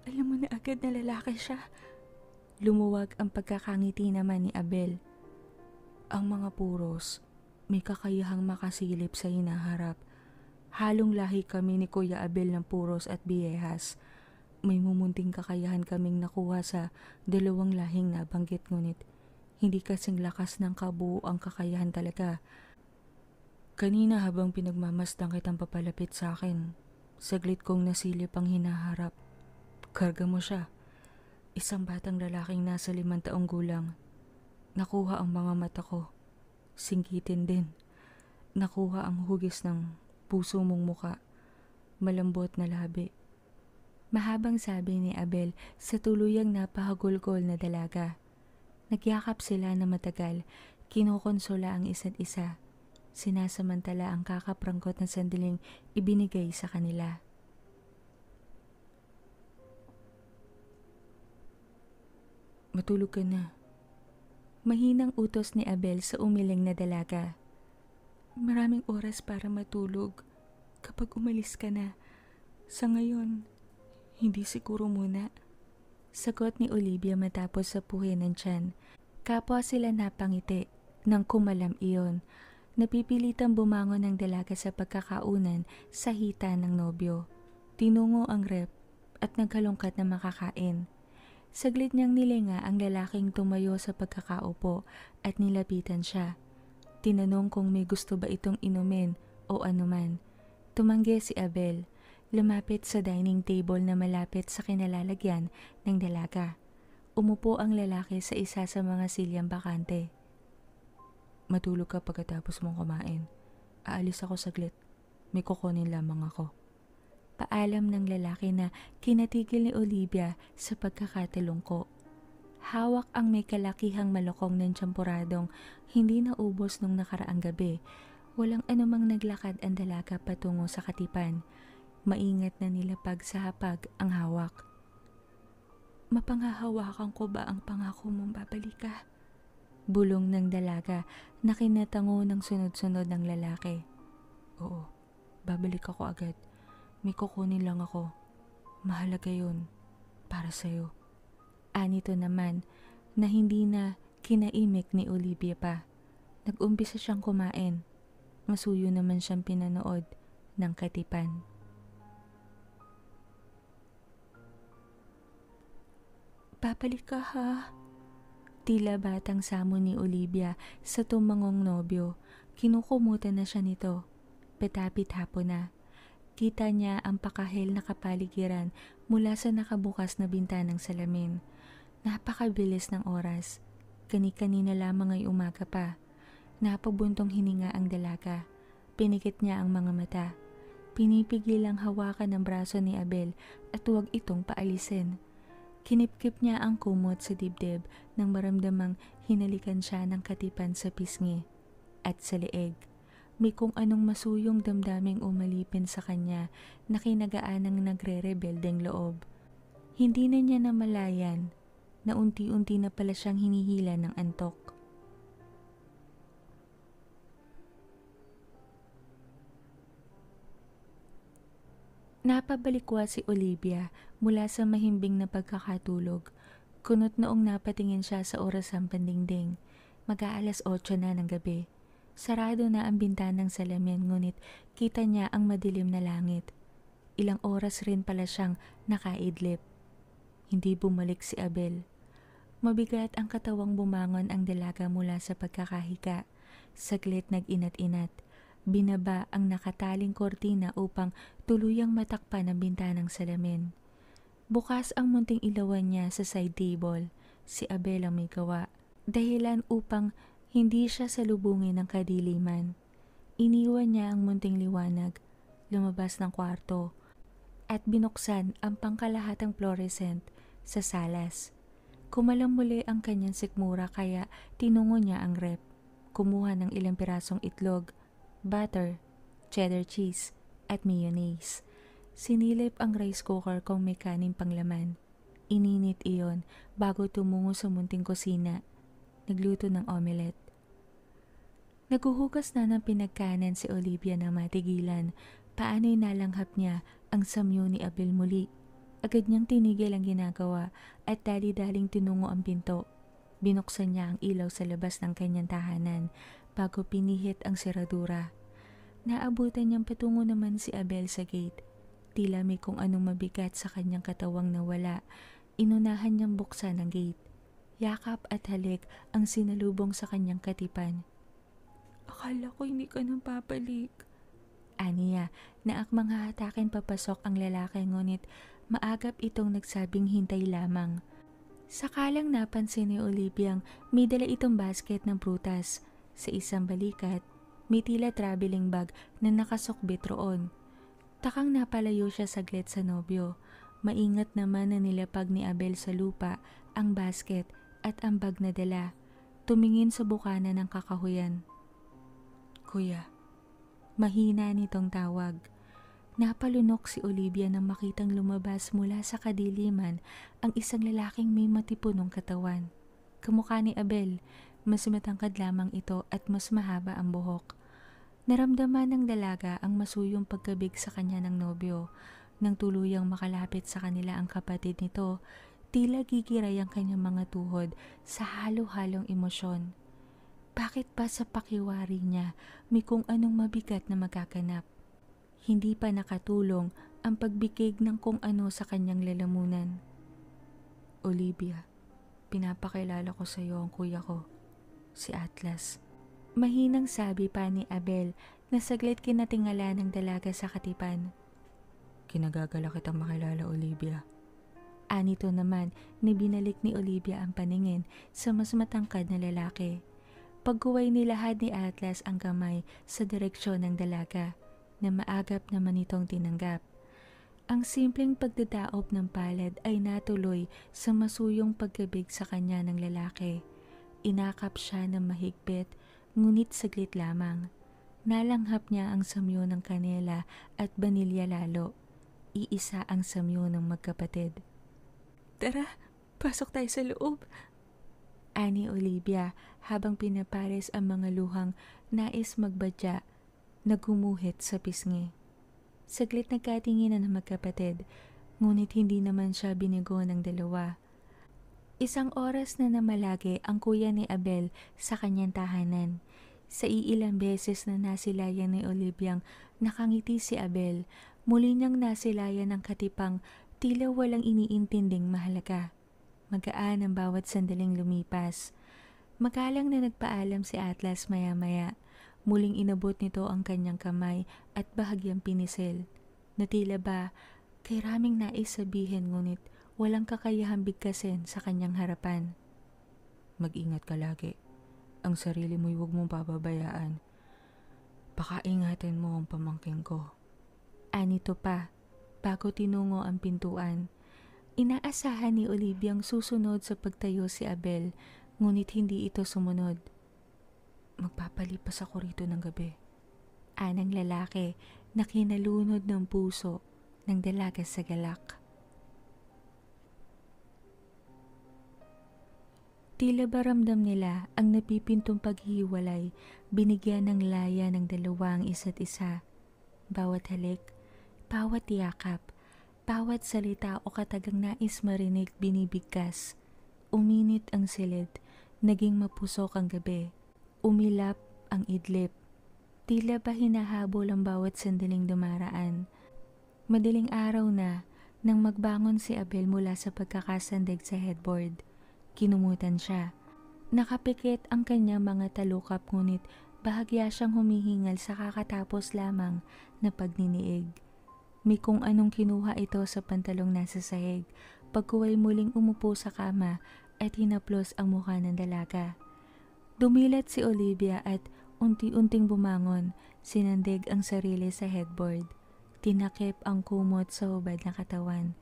Alam mo na agad na lalaki siya. Lumuwag ang pagkakangiti naman ni Abel. Ang mga puros, may kakayahang makasilip sa hinaharap. Halong lahi kami ni Kuya Abel ng puros at biyehas. May mumunting kakayahan kaming nakuha sa dalawang lahing nabanggit ngunit hindi kasing lakas ng kabuo ang kakayahan talaga. Kanina habang pinagmamasdan kitang papalapit sa akin, saglit kong nasilip ang hinaharap. Karga mo siya. Isang batang lalaking nasa 5 taong gulang. Nakuha ang mga mata ko. Singkitin din. Nakuha ang hugis ng puso mong muka. Malambot na labi. Mahabang sabi ni Abel sa tuluyang napahagulgol na dalaga. Nagyakap sila na matagal. Kinukonsola ang isa't isa. Sinasamantala ang kakaprangkot na sandaling ibinigay sa kanila. Matulog ka na. Mahinang utos ni Abel sa umiling na dalaga. Maraming oras para matulog kapag umalis ka na. Sa ngayon, hindi siguro muna. Sagot ni Olivia matapos sapuhin ng tiyan. Kapwa sila napangiti nang kumalam iyon. Napipilitang bumangon ng dalaga sa pagkakaunan sa hita ng nobyo. Tinungo ang rep at nagkalungkat na makakain. Saglit niyang nilinga ang lalaking tumayo sa pagkakaupo at nilapitan siya. Tinanong kung may gusto ba itong inumin o anuman. Tumanggi si Abel. Lumapit sa dining table na malapit sa kinalalagyan ng dalaga. Umupo ang lalaki sa isa sa mga silyang bakante. Matulog ka pagkatapos mong kumain. Aalis ako saglit. May kukunin lamang ako. Paalam ng lalaki na kinatigil ni Olivia sa pagkakatalungko. Hawak ang may kalakihang malokong ng tsampuradong hindi naubos nung nakaraang gabi. Walang anumang naglakad ang dalaga patungo sa katipan. Maingat na nilapag sa hapag ang hawak. Mapanghahawakan ko ba ang pangako mong babalik ka? Bulong ng dalaga na kinatango ng sunod-sunod ng lalaki. Oo, babalik ako agad. May kukunin lang ako. Mahalaga yun para sa'yo. Anito naman na hindi na kinaimik ni Olivia pa. Nag-umpisa siyang kumain. Masuyo naman siyang pinanood ng katipan. Babalik ka ha? Tila batang samon ni Olivia sa tumangong nobyo. Kinukumutan na siya nito. Petapit hapon na. Kita niya ang pakahel na kapaligiran mula sa nakabukas na bintanang salamin. Napakabilis ng oras. Kani-kanina lamang ay umaga pa. Napabuntong hininga ang dalaga. Pinikit niya ang mga mata. Pinipigil ang hawakan ng braso ni Abel at huwag itong paalisin. Kinipkip niya ang kumot sa dibdib nang maramdamang hinalikan siya ng katipan sa pisngi at sa leeg. May kung anong masuyong damdaming umalipin sa kanya na kinagaanang nagre-rebeldeng loob. Hindi na niya namalayan na unti-unti na pala siyang hinihila ng antok. Napabalikwa si Olivia mula sa mahimbing na pagkakatulog. Kunot noong napatingin siya sa orasang pandingding. Mag-aalas 8 na ng gabi. Sarado na ang bintanang salamin ngunit kita niya ang madilim na langit. Ilang oras rin pala siyang nakaidlip. Hindi bumalik si Abel. Mabigat ang katawang bumangon ang dalaga mula sa pagkakahiga. Saglit nag-inat-inat. Binaba ang nakataling kortina upang tuluyang matakpan ang bintanang salamin. Bukas ang munting ilawan niya sa side table. Si Abel ang may gawa. Dahilan upang hindi siya salubungin ng kadiliman. Iniwan niya ang munting liwanag, lumabas ng kwarto, at binuksan ang pangkalahatang fluorescent sa salas. Kumalam muli ang kanyang sikmura kaya tinungo niya ang rep. Kumuha ng ilang pirasong itlog, butter, cheddar cheese, at mayonnaise. Sinilip ang rice cooker kung may kaning panglaman. Ininit iyon bago tumungo sa munting kusina. Nagluto ng omelette. Naguhugas na ng pinagkanan si Olivia na matigilan. Paano'y nalanghap niya ang samyo ni Abel muli. Agad niyang tinigil ang ginagawa at dali-daling tinungo ang pinto. Binuksan niya ang ilaw sa labas ng kanyang tahanan bago pinihit ang seradura. Naabutan niyang patungo naman si Abel sa gate. Tila may kung anong mabigat sa kanyang katawang nawala. Inunahan niyang buksan ang gate. Yakap at halik ang sinalubong sa kanyang katipan. "Akala ko hindi ka nang papalik." Aniya na akmang hahatakin papasok ang lalaki ngunit maagap itong nagsabing hintay lamang. Sakalang napansin ni Oliviang may dala itong basket ng prutas. Sa isang balikat, may tila traveling bag na nakasukbit roon. Takang napalayo siya saglit sa nobyo. Maingat naman na nilapag ni Abel sa lupa ang basket at ang bag na dala. Tumingin sa bukana ng kakahuyan. "Kuya." Mahina nitong tawag. Napalunok si Olivia nang makitang lumabas mula sa kadiliman ang isang lalaking may matipunong katawan. Kamukha ni Abel, mas matangkad lamang ito at mas mahaba ang buhok. Naramdaman ng dalaga ang masuyong pagkabig sa kanya ng nobyo. Nang tuluyang makalapit sa kanila ang kapatid nito, tila gigiray ang kanyang mga tuhod sa halo-halong emosyon. Bakit ba sa pakiwari niya may kung anong mabigat na magaganap? Hindi pa nakatulong ang pagbikig ng kung ano sa kanyang lalamunan. "Olivia, pinapakilala ko sa iyo ang kuya ko, si Atlas." Mahinang sabi pa ni Abel na saglit kinatingala ng dalaga sa katipan. "Kinagagala kitang makilala, Olivia." Anito naman na binalik ni Olivia ang paningin sa mas matangkad na lalaki. Pagkuway nilahad ni Atlas ang kamay sa direksyon ng dalaga na maagap naman itong tinanggap. Ang simpleng pagdadaop ng palad ay natuloy sa masuyong pagkabig sa kanya ng lalaki. Inakap siya ng mahigpit, ngunit saglit lamang. Nalanghap niya ang samyo ng kanela at banilya lalo. Iisa ang samyo ng magkapatid. "Tara, pasok tayo sa loob," ani Olivia habang pinapares ang mga luhang nais magbadya na gumuhit sa pisngi. Saglit nagkatinginan ng magkapatid, ngunit hindi naman siya binigo ng dalawa. Isang oras na namalagi ang kuya ni Abel sa kanyang tahanan. Sa iilang beses na nasilayan ni Oliviang nakangiti si Abel, muli niyang nasilayan ang katipang tila walang iniintinding mahalaga. Magaan ang bawat sandaling lumipas. Magalang na nagpaalam si Atlas maya-maya. Muling inabot nito ang kanyang kamay at bahagyang pinisil. Na tila ba kay raming nais sabihin ngunit walang kakayahang bigkasin sa kanyang harapan. "Mag-ingat ka lagi. Ang sarili mo'y huwag mong pababayaan. Pakaingatan mo ang pamangkin ko." Anito pa, bago tinungo ang pintuan. Inaasahan ni Oliviang susunod sa pagtayo si Abel, ngunit hindi ito sumunod. "Magpapalipas ako rito ng gabi." Anang lalaki na kinalunod ng puso ng dalaga sa galak. Tila ba ramdam nila ang napipintong paghihiwalay, binigyan ng laya ng dalawang isa't isa. Bawat halik, bawat yakap, bawat salita o katagang nais marinig binibigkas. Uminit ang silid, naging mapusok ang gabi. Umilap ang idlip. Tila ba hinahabol ang bawat sandaling dumaraan. Madaling araw na nang magbangon si Abel mula sa pagkakasandig sa headboard. Kinumutan siya. Nakapikit ang kanyang mga talukap ngunit bahagya siyang humihingal sa kakatapos lamang na pagniniig. May kung anong kinuha ito sa pantalong nasa sahig pagkuway muling umupo sa kama at hinaplos ang mukha ng dalaga. Dumilat si Olivia at unti-unting bumangon, sinandig ang sarili sa headboard. Tinakip ang kumot sa hubad na katawan.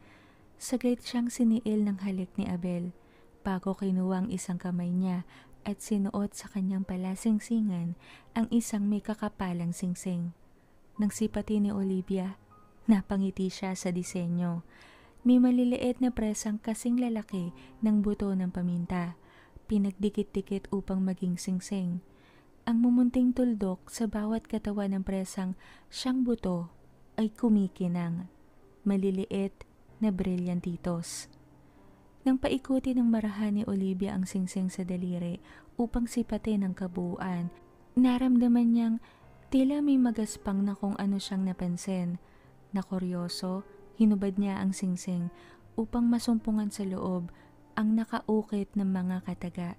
Saglit siyang siniil ng halik ni Abel. bago kinuha ang isang kamay niya at sinuot sa kanyang palasingsingan ang isang may kakapalang singsing. Nang sipati ni Olivia, napangiti siya sa disenyo. May maliliit na presang kasing lalaki ng buto ng paminta, pinagdikit-dikit upang maging singsing. Ang mumunting tuldok sa bawat katawan ng presang siyang buto ay kumikinang, maliliit na brilyantitos. Nang paikuti ng marahan ni Olivia ang singsing sa daliri upang sipatin ang kabuuan, naramdaman niyang tila may magaspang na kung ano siyang napansin. Na kuryoso, hinubad niya ang singsing upang masumpungan sa loob ang nakaukit ng mga kataga.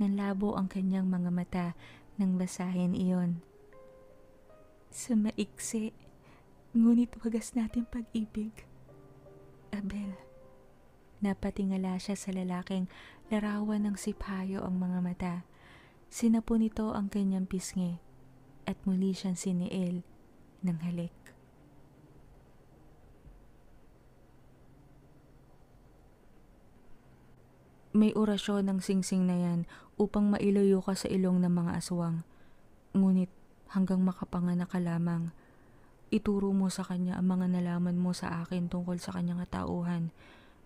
Nanlabo ang kanyang mga mata nang basahin iyon. Sa maiksi, ngunit wagas natin pag-ibig, Abel. Napatingala siya sa lalaking larawan ng sipayo ang mga mata. Sinapo nito ang kanyang pisngi at muli siyang siniil ng halik. May orasyon ng singsing na yan upang mailayo ka sa ilong ng mga aswang. Ngunit hanggang makapanganak ka lamang, ituro mo sa kanya ang mga nalaman mo sa akin tungkol sa kanyang katauhan.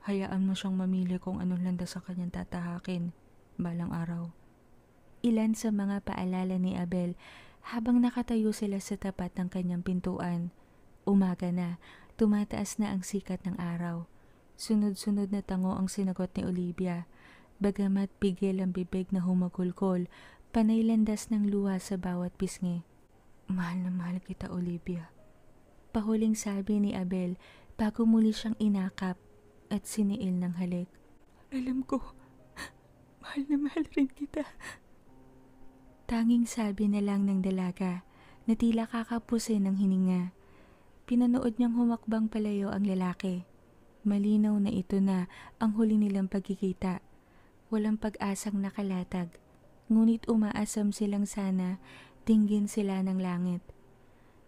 Hayaan mo siyang mamili kung anong landas sa kanyang tatahakin balang araw. Ilan sa mga paalala ni Abel habang nakatayo sila sa tapat ng kanyang pintuan. Umaga na, tumataas na ang sikat ng araw. Sunod-sunod na tango ang sinagot ni Olivia. Bagamat pigil ang bibig na humagulkol, panay landas ng luha sa bawat pisngi. Mahal na mahal kita, Olivia. Pahuling sabi ni Abel bago muli siyang inakap at siniil ng halik. Alam ko, mahal na mahal rin kita. Tanging sabi na lang ng dalaga na tila kakapusin ng hininga. Pinanood niyang humakbang palayo ang lalaki. Malinaw na ito na ang huli nilang pagkikita. Walang pag-asang nakalatag, ngunit umaasam silang sana tinggin sila ng langit.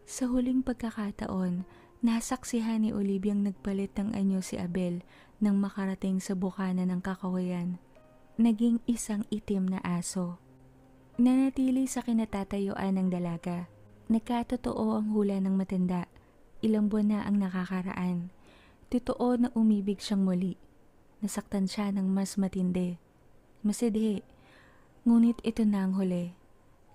Sa huling pagkakataon, nasaksihan ni Oliviang nagpalit ng anyo si Abel nang makarating sa bukana ng kakawayan. Naging isang itim na aso. Nanatili sa kinatatayuan ng dalaga. Nagkatotoo ang hula ng matanda. Ilang buwan na ang nakakaraan. Totoo na umibig siyang muli. Nasaktan siya ng mas matindi. Masidhi. Ngunit ito na ang huli.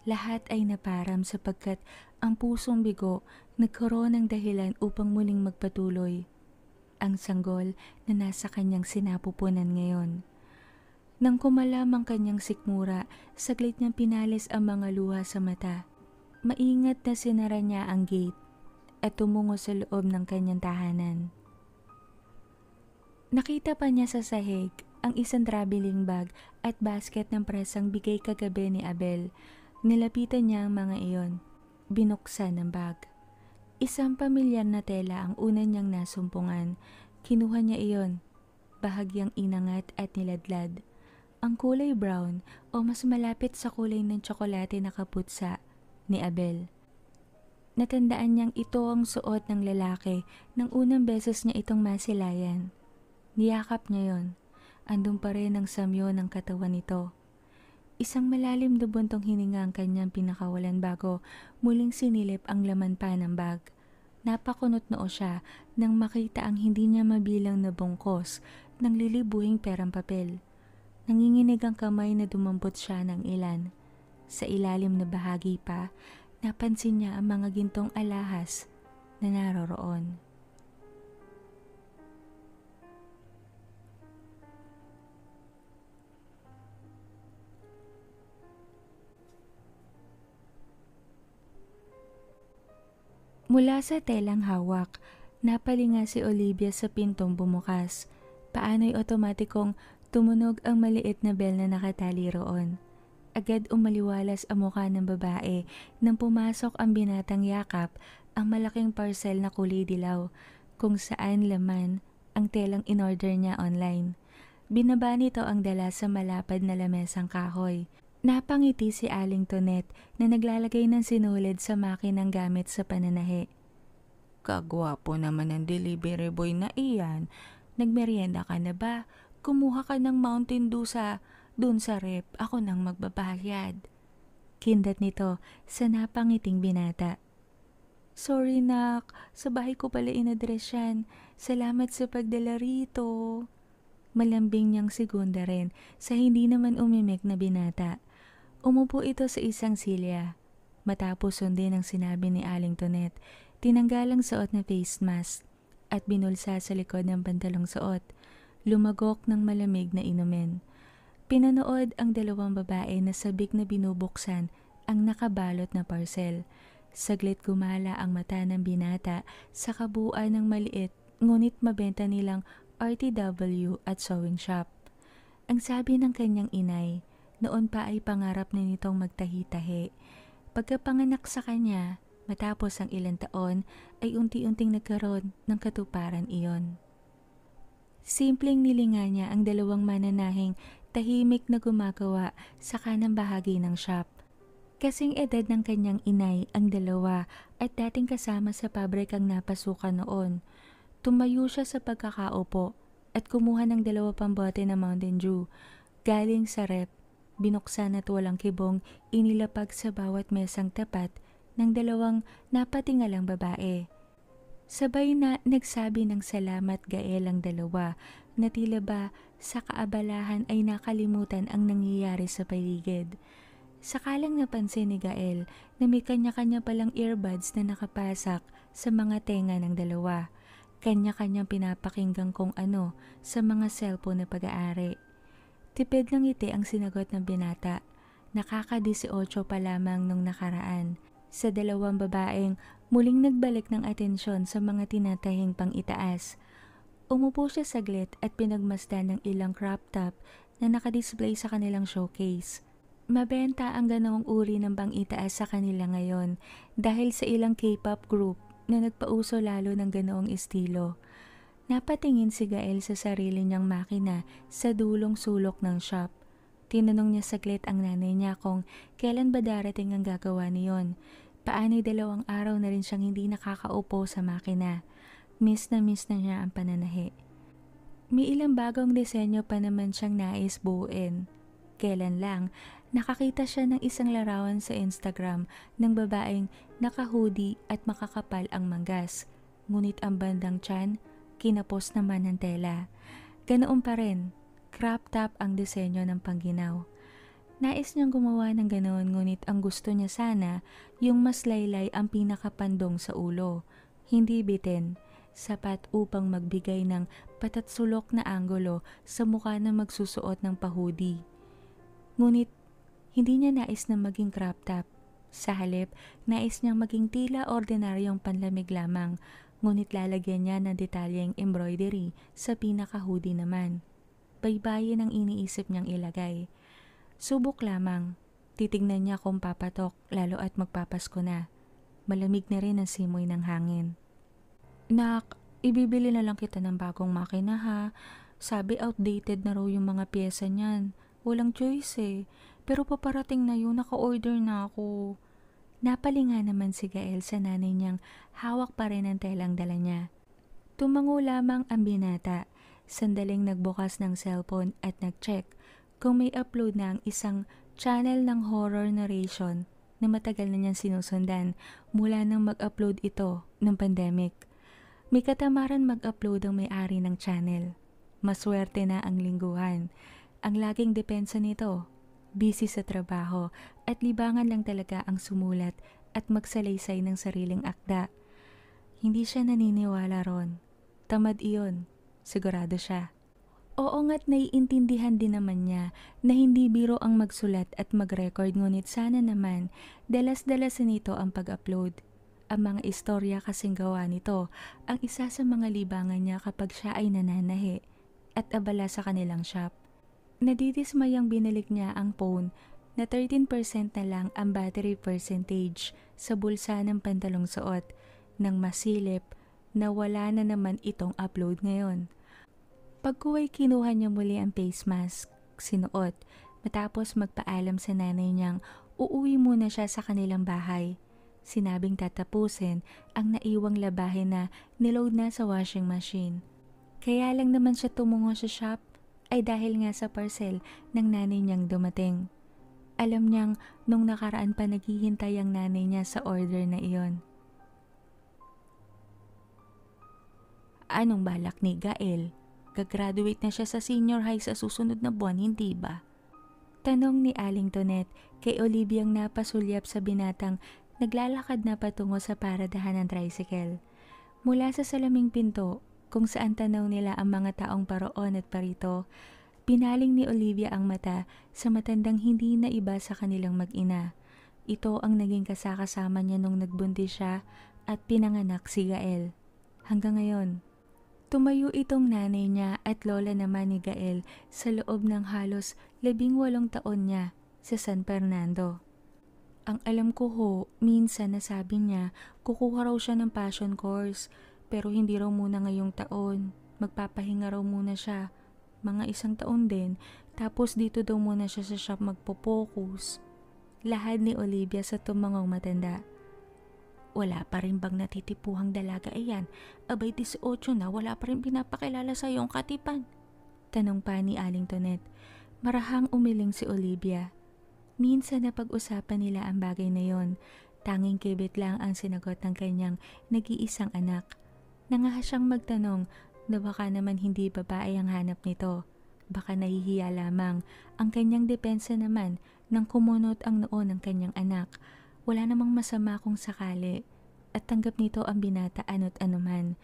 Lahat ay naparam sapagkat ang pusong bigo nagkaroon ng dahilan upang muling magpatuloy. Ang sanggol na nasa kanyang sinapupunan ngayon. Nang kumalam ang kanyang sikmura, saglit niyang pinalis ang mga luha sa mata. Maingat na sinara niya ang gate at tumungo sa loob ng kanyang tahanan. Nakita pa niya sa sahig ang isang traveling bag at basket ng presang bigay kagabi ni Abel. Nilapitan niya ang mga iyon. Binuksan ang bag. Isang pamilyar na tela ang una niyang nasumpungan. Kinuha niya iyon. Bahagyang inangat at niladlad. Ang kulay brown o mas malapit sa kulay ng tsokolate na kaputsa ni Abel. Natandaan niyang ito ang suot ng lalaki nang unang beses niya itong masilayan. Niyakap niya yon. Andun pa rin ang samyo ng katawan nito. Isang malalim na buntong hininga ang kanyang pinakawalan bago muling sinilip ang laman pa ng bag. Napakunot noo siya nang makita ang hindi niya mabilang na bungkos ng lilibuhing perang papel. Nanginginig ang kamay na dumampot siya ng ilan. Sa ilalim na bahagi pa, napansin niya ang mga gintong alahas na naroroon. Mula sa telang hawak, napalinga si Olivia sa pintong bumukas. Paano'y otomatikong tumunog ang maliit na bell na nakatali roon. Agad umaliwalas ang mukha ng babae nang pumasok ang binatang yakap ang malaking parcel na kulay dilaw kung saan laman ang telang in-order niya online. Binaba nito ang dala sa malapad na lamesang kahoy. Napangiti si Aling Tonet na naglalagay ng sinulid sa makinang gamit sa pananahi. Kagwapo naman ng delivery boy na iyan. Nagmerienda ka na ba? Kumuha ka ng Mountain Dew dun sa rep, ako nang magbabayad. Kindat nito sa napangiting binata. Sorry nak, sa bahay ko pala in-address yan. Salamat sa pagdala rito. Malambing niyang segunda rin sa hindi naman umimik na binata. Umupo ito sa isang silya. Matapos sundin ang sinabi ni Aling Tonet, tinanggal ang suot na face mask at binulsa sa likod ng pantalong suot. Lumagok ng malamig na inumin. Pinanood ang dalawang babae na sabik na binubuksan ang nakabalot na parcel. Saglit gumala ang mata ng binata sa kabuuan ng maliit ngunit mabenta nilang RTW at sewing shop. Ang sabi ng kanyang inay, noon pa ay pangarap na nitong magtahi-tahi. Pagkapanganak sa kanya, matapos ang ilang taon, ay unti-unting nagkaroon ng katuparan iyon. Simpleng nilinga niya ang dalawang mananahing tahimik na gumagawa sa kanang bahagi ng shop. Kasing edad ng kanyang inay ang dalawa at dating kasama sa pabrikang napasukan noon. Tumayo siya sa pagkakaupo at kumuha ng 2 pambote na Mountain Dew. Galing sa rep, binuksan at walang kibong inilapag sa bawat mesang tapat ng 2 napatingalang babae. Sabay na nagsabi ng salamat Gael ang dalawa na tila ba sa kaabalahan ay nakalimutan ang nangyayari sa paligid. Sakalang napansin ni Gael na may kanya-kanya palang earbuds na nakapasak sa mga tenga ng dalawa. Kanya-kanyang pinapakinggan kung ano sa mga cellphone na pag-aari. Tipid ng ngiti ang sinagot ng binata. Nakaka-18 pa lamang nung nakaraan. Sa 2 babaeng muling nagbalik ng atensyon sa mga tinatahing pang-itaas. Umupo siya saglit at pinagmasdan ng ilang crop top na nakadisplay sa kanilang showcase. Mabenta ang ganoong uri ng pang-itaas sa kanila ngayon dahil sa ilang K-pop group na nagpauso lalo ng ganoong estilo. Napatingin si Gael sa sarili niyang makina sa dulong sulok ng shop. Tinanong niya saglit ang nanay niya kung kailan ba darating ang gagawa niyon. Paano'y 2 araw na rin siyang hindi nakakaupo sa makina. Miss na niya ang pananahi. May ilang bagong disenyo pa naman siyang nais buuin. Kailan lang, nakakita siya ng isang larawan sa Instagram ng babaeng naka-hoodie at makakapal ang manggas. Ngunit ang bandang tiyan, kinapos naman ng tela. Ganoon pa rin, crop top ang disenyo ng pangginaw. Nais niyang gumawa ng ganoon ngunit ang gusto niya sana yung mas laylay ang pinakapandong sa ulo. Hindi bitin, sapat upang magbigay ng patatsulok na anggulo sa mukha na magsusuot ng pa-hoodie. Ngunit hindi niya nais na maging crop top. Sa halip, nais niyang maging tila ordinaryong panlamig lamang, ngunit lalagyan niya ng detalyeng embroidery sa pinaka-hoodie naman. Baybayin ang iniisip niyang ilagay. Subok lamang, titignan niya kung papatok lalo at magpapasko na. Malamig na rin ang simoy ng hangin. Nak, ibibili na lang kita ng bagong makina ha. Sabi outdated na raw yung mga pyesa niyan. Walang choice eh. Pero paparating na yun, naka-order na ako. Napalinga naman si Gael sa nanay niyang hawak pa rin ang telang dala niya. Tumango lamang ang binata. Sandaling nagbukas ng cellphone at nag-check kung may upload na ang isang channel ng horror narration na matagal na niyang sinusundan mula nang mag-upload ito ng pandemic. May katamaran mag-upload ang may-ari ng channel. Maswerte na ang lingguhan. Ang laging depensa nito, busy sa trabaho at libangan lang talaga ang sumulat at magsalaysay ng sariling akda. Hindi siya naniniwala ron. Tamad iyon, sigurado siya. Oo nga't naiintindihan din naman niya na hindi biro ang magsulat at mag-record ngunit sana naman dalas-dalasan nito ang pag-upload. Ang mga istorya kasing gawa nito ang isa sa mga libangan niya kapag siya ay nananahi at abala sa kanilang shop. Nadidismayang binalik niya ang phone na 13% na lang ang battery percentage sa bulsa ng pantalong suot nang masilip na wala na naman itong upload ngayon. Pagkuway kinuha niya muli ang face mask, sinuot, matapos magpaalam sa nanay niyang uuwi muna siya sa kanilang bahay. Sinabing tatapusin ang naiwang labahin na niload na sa washing machine. Kaya lang naman siya tumungo sa shop ay dahil nga sa parcel ng nanay niyang dumating. Alam niyang nung nakaraan pa naghihintay ang nanay niya sa order na iyon. Anong balak ni Gael? Gagraduate na siya sa senior high sa susunod na buwan, hindi ba? Tanong ni Aling Tonet kay Oliviang napasulyap sa binatang naglalakad na patungo sa paradahan ng tricycle. Mula sa salaming pinto, kung saan tanaw nila ang mga taong paroon at parito, pinaling ni Olivia ang mata sa matandang hindi na iba sa kanilang mag-ina. Ito ang naging kasakasama niya nung nagbuntis siya at pinanganak si Gael. Hanggang ngayon, tumayo itong nanay niya at lola naman ni Gael sa loob ng halos 18 taon niya sa San Fernando. Ang alam ko ho, minsan nasabi niya kukuha raw siya ng passion course pero hindi raw muna ngayong taon. Magpapahinga raw muna siya, mga 1 taon din, tapos dito daw muna siya sa shop magpo-focus. Lahad ni Olivia sa tumangong matanda. Wala pa rin bang natitipuhang dalaga iyan? Abay 18 na, wala pa rin pinapakilala sa iyong katipan? Tanong pa ni Aling Tonet. Marahang umiling si Olivia. Minsan na pag-usapan nila ang bagay na yon, tanging kibit lang ang sinagot ng kanyang nag-iisang anak. Nangahas siyang magtanong na baka naman hindi babae ang hanap nito. Baka nahihiya lamang. Ang kanyang depensa naman nang kumunot ang noo ng kanyang anak. Wala namang masama kung sakali at tanggap nito ang binata ano't anuman.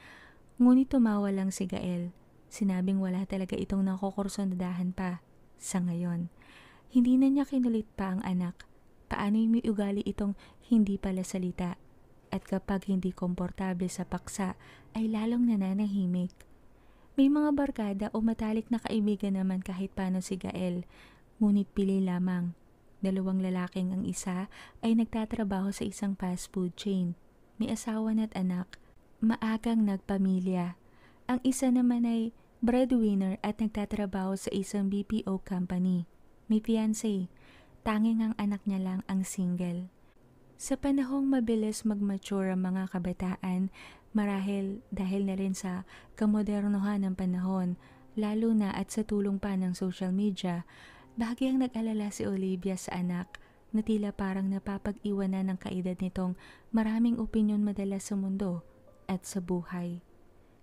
Ngunit tumawa lang si Gael. Sinabing wala talaga itong nakukursondahan pa sa ngayon. Hindi na niya kinulit pa ang anak. Paano may ugali itong hindi pala salita? At kapag hindi komportable sa paksa ay lalong nananahimik. May mga barkada o matalik na kaibigan naman kahit paano si Gael. Ngunit pili lamang. 2 lalaking ang isa ay nagtatrabaho sa isang fast food chain. May asawa na't anak. Maagang nagpamilya. Ang isa naman ay breadwinner at nagtatrabaho sa isang BPO company. May fiancé, tanging ang anak niya lang ang single. Sa panahong mabilis mag-mature ang mga kabataan, marahil dahil na rin sa kamodernohan ng panahon, lalo na at sa tulong pa ng social media, bahagyang nag-alala si Olivia sa anak na tila parang napapag-iwanan ng kaedad nitong maraming opinyon madalas sa mundo at sa buhay.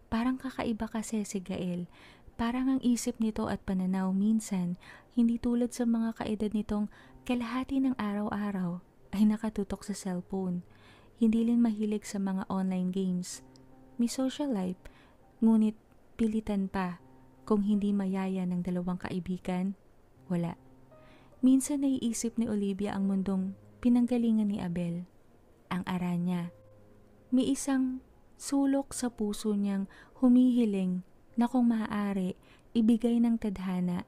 Parang kakaiba kasi si Gael. Parang ang isip nito at pananaw minsan, hindi tulad sa mga kaedad nitong kalahati ng araw-araw ay nakatutok sa cellphone. Hindi rin mahilig sa mga online games. May social life, ngunit pilitan pa. Kung hindi mayaya ng 2 kaibigan, wala. Minsan naiisip ni Olivia ang mundong pinanggalingan ni Abel, ang Aranya. May isang sulok sa puso niyang humihiling na kung maaari, ibigay ng tadhana,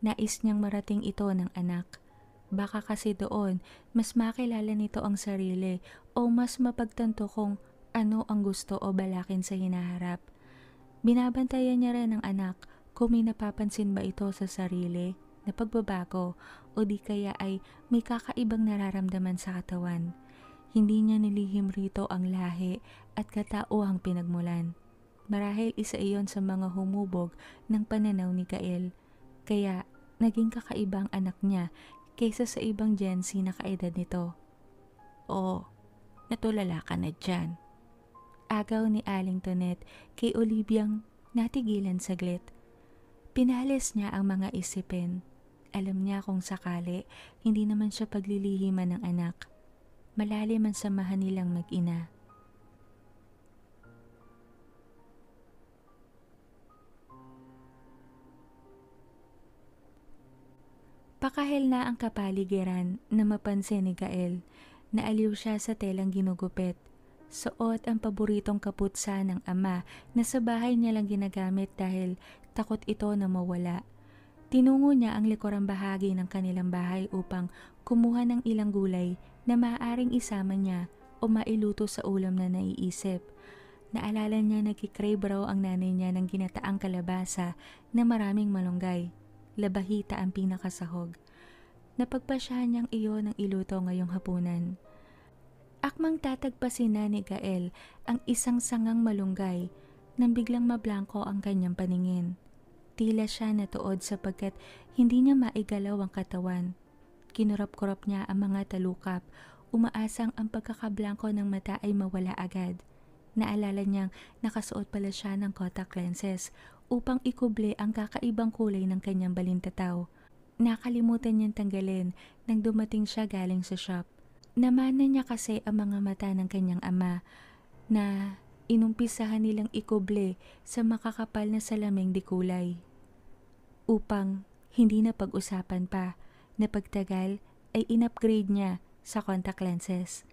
nais niyang marating ito ng anak. Baka kasi doon, mas makilala nito ang sarili o mas mapagtanto kung ano ang gusto o balakin sa hinaharap. Binabantayan niya rin ang anak kung may napapansin ba ito sa sarili na pagbabago o di kaya ay may kakaibang nararamdaman sa katawan. Hindi niya nilihim rito ang lahi at katauhang pinagmulan. Marahil isa iyon sa mga humubog ng pananaw ni Gael, kaya naging kakaibang anak niya kaysa sa ibang Gen Z na kaedad nito. Oo, natulala ka na dyan. Agaw ni Aling Tonet kay Oliviang natigilan saglit. Pinalis niya ang mga isipin. Alam niya kung sakali, hindi naman siya paglilihiman ng anak. Malalim ang samahan nilang mag-ina. Pakahil na ang kapaligiran na mapansin ni Gael. Naaliw siya sa telang ginugupit. Suot ang paboritong kaputsa ng ama na sa bahay niya lang ginagamit dahil takot ito na mawala. Tinungo niya ang likurang bahagi ng kanilang bahay upang kumuha ng ilang gulay na maaaring isama niya o mailuto sa ulam na naiisip. Naalala niya nagkikrave raw ang nanay niya ng ginataang kalabasa na maraming malunggay. Labahita ang pinakasahog. Napagpasyahan niyang iyon ang iluto ngayong hapunan. Akmang tatagpasin na ni Gael ang isang sangang malunggay nang biglang mablangko ang kanyang paningin. Tila siya natuod sapagkat hindi niya maigalaw ang katawan. Kinurap-kurap niya ang mga talukap, umaasang ang pagkakablangko ng mata ay mawala agad. Naalala niyang nakasuot pala siya ng contact lenses upang ikuble ang kakaibang kulay ng kanyang balintataw. Nakalimutan niyang tanggalin nang dumating siya galing sa shop. Namana niya kasi ang mga mata ng kanyang ama na inumpisahan nilang ikuble sa makakapal na salaming di kulay. Upang hindi na pag-usapan pa na pagtagal ay in-upgrade niya sa contact lenses.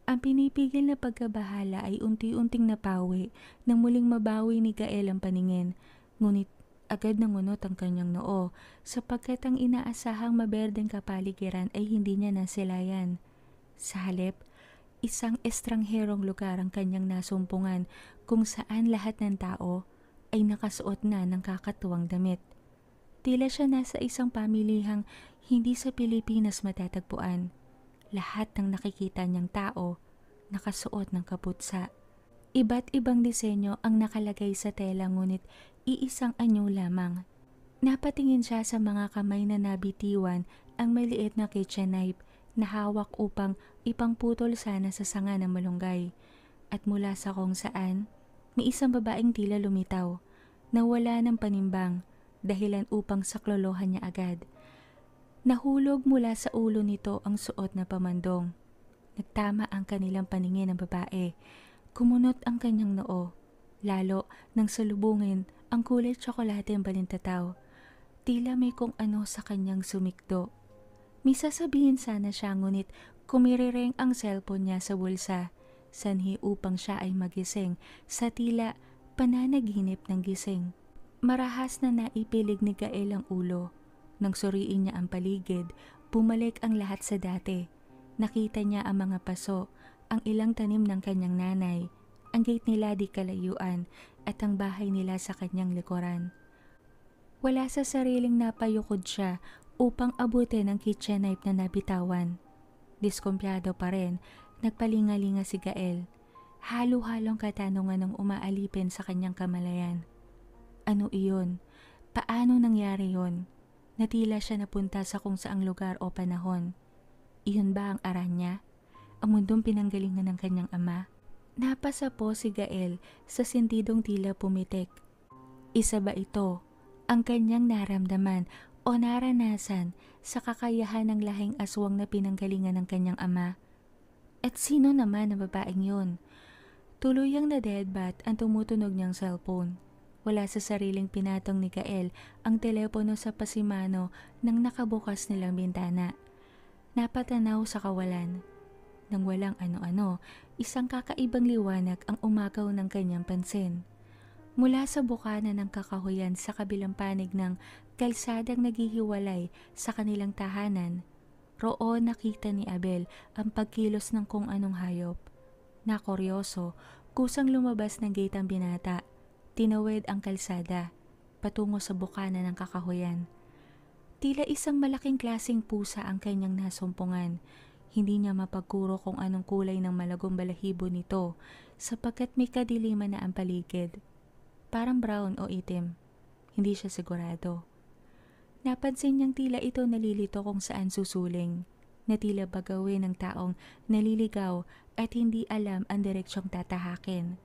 Ang pinipigil na pagkabahala ay unti-unting napawi nang muling mabawi ni Gael ang paningin, ngunit agad nangunot ang kanyang noo sapagkat ang inaasahang maberdeng kapaligiran ay hindi niya nasilayan. Sa halip, isang estrangherong lugar ang kanyang nasumpungan kung saan lahat ng tao ay nakasuot na ng kakatuwang damit. Tila siya nasa isang pamilihang hindi sa Pilipinas matatagpuan. Lahat ng nakikita niyang tao nakasuot ng kaputsa. Iba't ibang disenyo ang nakalagay sa tela ngunit iisang anyo lamang. Napatingin siya sa mga kamay na nabitiwan ang maliit na kitchen knife na hawak upang ipangputol sana sa sanga ng malunggay. At mula sa kung saan, may isang babaeng tila lumitaw na wala ng panimbang dahilan upang saklolohan niya agad. Nahulog mula sa ulo nito ang suot na pamandong. Nagtama ang kanilang paningin ng babae. Kumunot ang kanyang noo, lalo nang salubungin ang kulay tsokolate ang balintataw. Tila may kung ano sa kanyang sumikdo. May sasabihin sana siya ngunit kumirireng ang cellphone niya sa bulsa, sanhi upang siya ay magising sa tila pananaginip ng gising. Marahas na naipilig ni Gael ang ulo. Nang suriin niya ang paligid, bumalik ang lahat sa dati. Nakita niya ang mga paso, ang ilang tanim ng kanyang nanay, ang gate nila di kalayuan at ang bahay nila sa kanyang likuran. Wala sa sariling napayukod siya upang abutin ang kitchen knife na nabitawan. Diskumpiyado pa rin, nagpalingalinga si Gael. Halo-halong katanungan ng umaalipin sa kanyang kamalayan. Ano iyon? Paano nangyari yon? Natila siya napunta sa kung saang lugar o panahon. Iyon ba ang Aranya? Ang mundong pinanggalingan ng kanyang ama? Napasa po si Gael sa sentidong tila pumitik. Isa ba ito ang kanyang naramdaman o naranasan sa kakayahan ng lahing aswang na pinanggalingan ng kanyang ama? At sino naman ang babaeng yun? Tuluyang na deadbat ang tumutunog niyang cellphone. Wala sa sariling pinatong ni Gael ang telepono sa pasimano ng nakabukas nilang bintana. Napatanaw sa kawalan. Nang walang ano-ano, isang kakaibang liwanag ang umagaw ng kanyang pansin. Mula sa bukana ng kakahuyan sa kabilang panig ng kalsadang naghihiwalay sa kanilang tahanan, roon nakita ni Abel ang pagkilos ng kung anong hayop. Nakuryoso, kusang lumabas ng gate ang binata. Tinawid ang kalsada, patungo sa bukana ng kakahuyan. Tila isang malaking klaseng pusa ang kanyang nasumpungan. Hindi niya mapagkuro kung anong kulay ng malagong balahibo nito sapagkat may kadiliman na ang paligid. Parang brown o itim. Hindi siya sigurado. Napansin niyang tila ito nalilito kung saan susuling, na tila bagawin ng taong naliligaw at hindi alam ang direksyong tatahakin.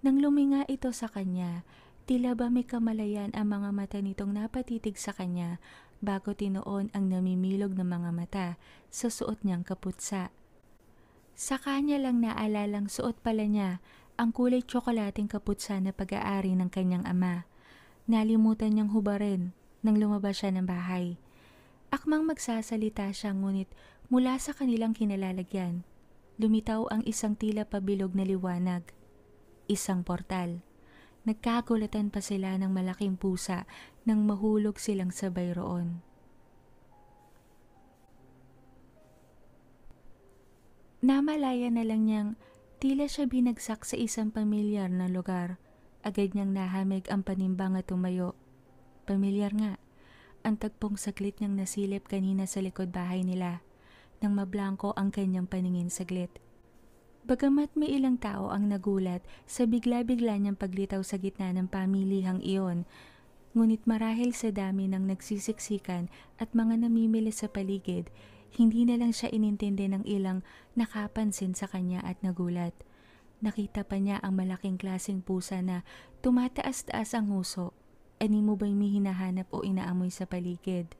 Nang luminga ito sa kanya, tila ba may kamalayan ang mga mata nitong napatitig sa kanya bago tinuon ang namimilog na mga mata sa suot niyang kaputsa. Sa kanya lang naalalang suot pala niya ang kulay tsokolating kaputsa na pag-aari ng kanyang ama. Nalimutan niyang hubarin nang lumabas siya ng bahay. Akmang magsasalita siya ngunit mula sa kanilang kinalalagyan, lumitaw ang isang tila pabilog na liwanag. Isang portal. Nagkagulatan pa sila ng malaking pusa nang mahulog silang sabay roon. Namalaya na lang niyang tila siya binagsak sa isang pamilyar na lugar. Agad niyang nahamig ang panimbang at tumayo. Pamilyar nga, ang tagpong saglit niyang nasilip kanina sa likod bahay nila, nang mablangko ang kanyang paningin saglit. Bagamat may ilang tao ang nagulat sa bigla-bigla niyang paglitaw sa gitna ng pamilihang iyon, Ngunit marahil sa dami ng nagsisiksikan at mga namimili sa paligid, hindi na lang siya inintindi ng ilang nakapansin sa kanya at nagulat. Nakita pa niya ang malaking klaseng pusa na tumataas-taas ang nguso. Ani mo ba'y may hinahanap o inaamoy sa paligid?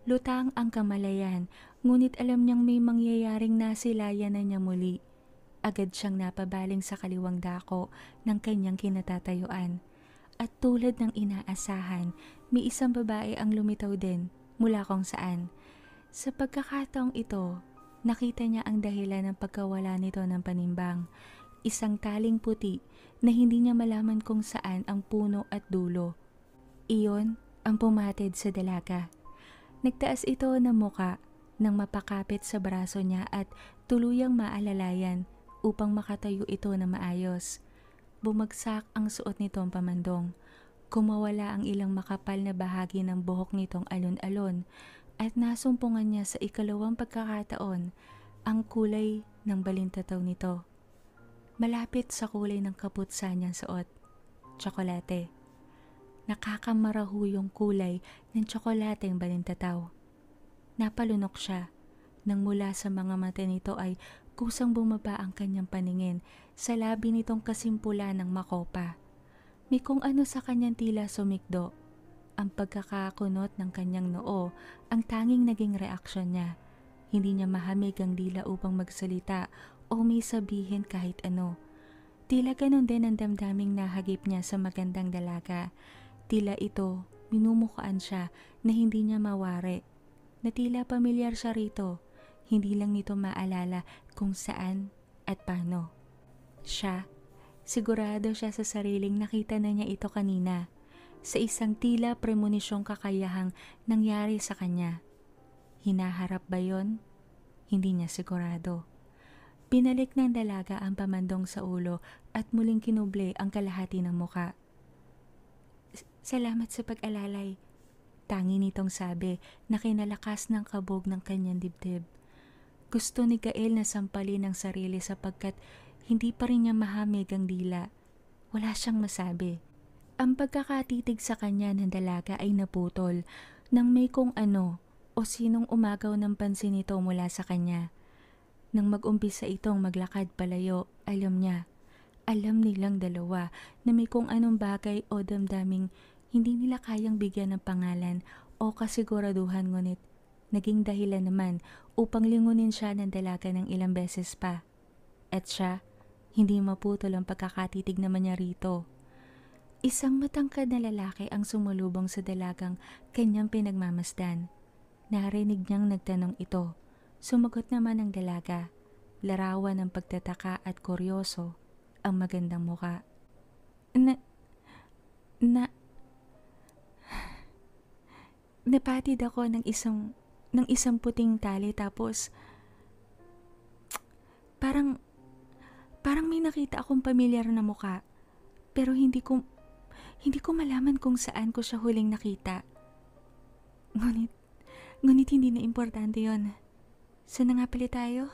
Lutang ang kamalayan, ngunit alam niyang may mangyayaring nasilayan na niya muli. Agad siyang napabaling sa kaliwang dako ng kanyang kinatatayuan. At tulad ng inaasahan, may isang babae ang lumitaw din mula kung saan. Sa pagkakataong ito, nakita niya ang dahilan ng pagkawala nito ng panimbang. Isang taling puti na hindi niya malaman kung saan ang puno at dulo. Iyon ang pumatid sa dalaga. Nagtaas ito ng muka nang mapakapit sa braso niya at tuluyang maalalayan upang makatayo ito na maayos. Bumagsak ang suot nitong pamandong. Kumawala ang ilang makapal na bahagi ng buhok nitong alon-alon at nasumpungan niya sa ikalawang pagkakataon ang kulay ng balintataw nito. Malapit sa kulay ng kaputsa niyang suot, tsokolate. Nakakamaraho yung kulay ng tsokolateng balintataw. Napalunok siya nang mula sa mga mata nito ay kusang bumaba ang kanyang paningin sa labi nitong kasimpula ng makopa. May kung ano sa kanyang tila sumikdo. Ang pagkakakunot ng kanyang noo ang tanging naging reaksyon niya. Hindi niya mahamig ang dila upang magsalita o may sabihin kahit ano. Tila ganun din ang damdaming nahagip niya sa magandang dalaga. Tila ito, minumukaan siya na hindi niya mawari. Na tila pamilyar siya rito, hindi lang nito maalala kung saan at paano. Siya, sigurado siya sa sariling nakita na niya ito kanina, sa isang tila premonisyong kakayahang nangyari sa kanya. Hinaharap ba yon? Hindi niya sigurado. Pinalik ng dalaga ang pamandong sa ulo at muling kinuble ang kalahati ng muka. Salamat sa pag-alalay, tangi nitong sabi na kinalakas ng kabog ng kanyang dibdib. Gusto ni Gael na sampalin ang sarili sapagkat hindi pa rin niya mahamig ang dila. Wala siyang masabi. Ang pagkakatitig sa kanya ng dalaga ay naputol nang may kung ano o sinong umagaw ng pansin nito mula sa kanya. Nang mag-umpisa itong maglakad palayo, alam nilang dalawa na may kung anong bagay o damdaming hindi nila kayang bigyan ng pangalan o kasiguraduhan, ngunit naging dahilan naman upang lingunin siya ng dalaga ng ilang beses pa. At siya, hindi maputol ang pagkakatitig naman niya rito. Isang matangkad na lalaki ang sumulubong sa dalagang kanyang pinagmamasdan. Narinig niyang nagtanong ito. Sumagot naman ang dalaga, larawan ng pagtataka at kuryoso ang magandang muka. Napatid ako ng isang puting tali tapos parang may nakita akong pamilyar na muka, pero hindi ko malaman kung saan ko siya huling nakita. Ngunit hindi na importante yon. Saan na nga pala tayo?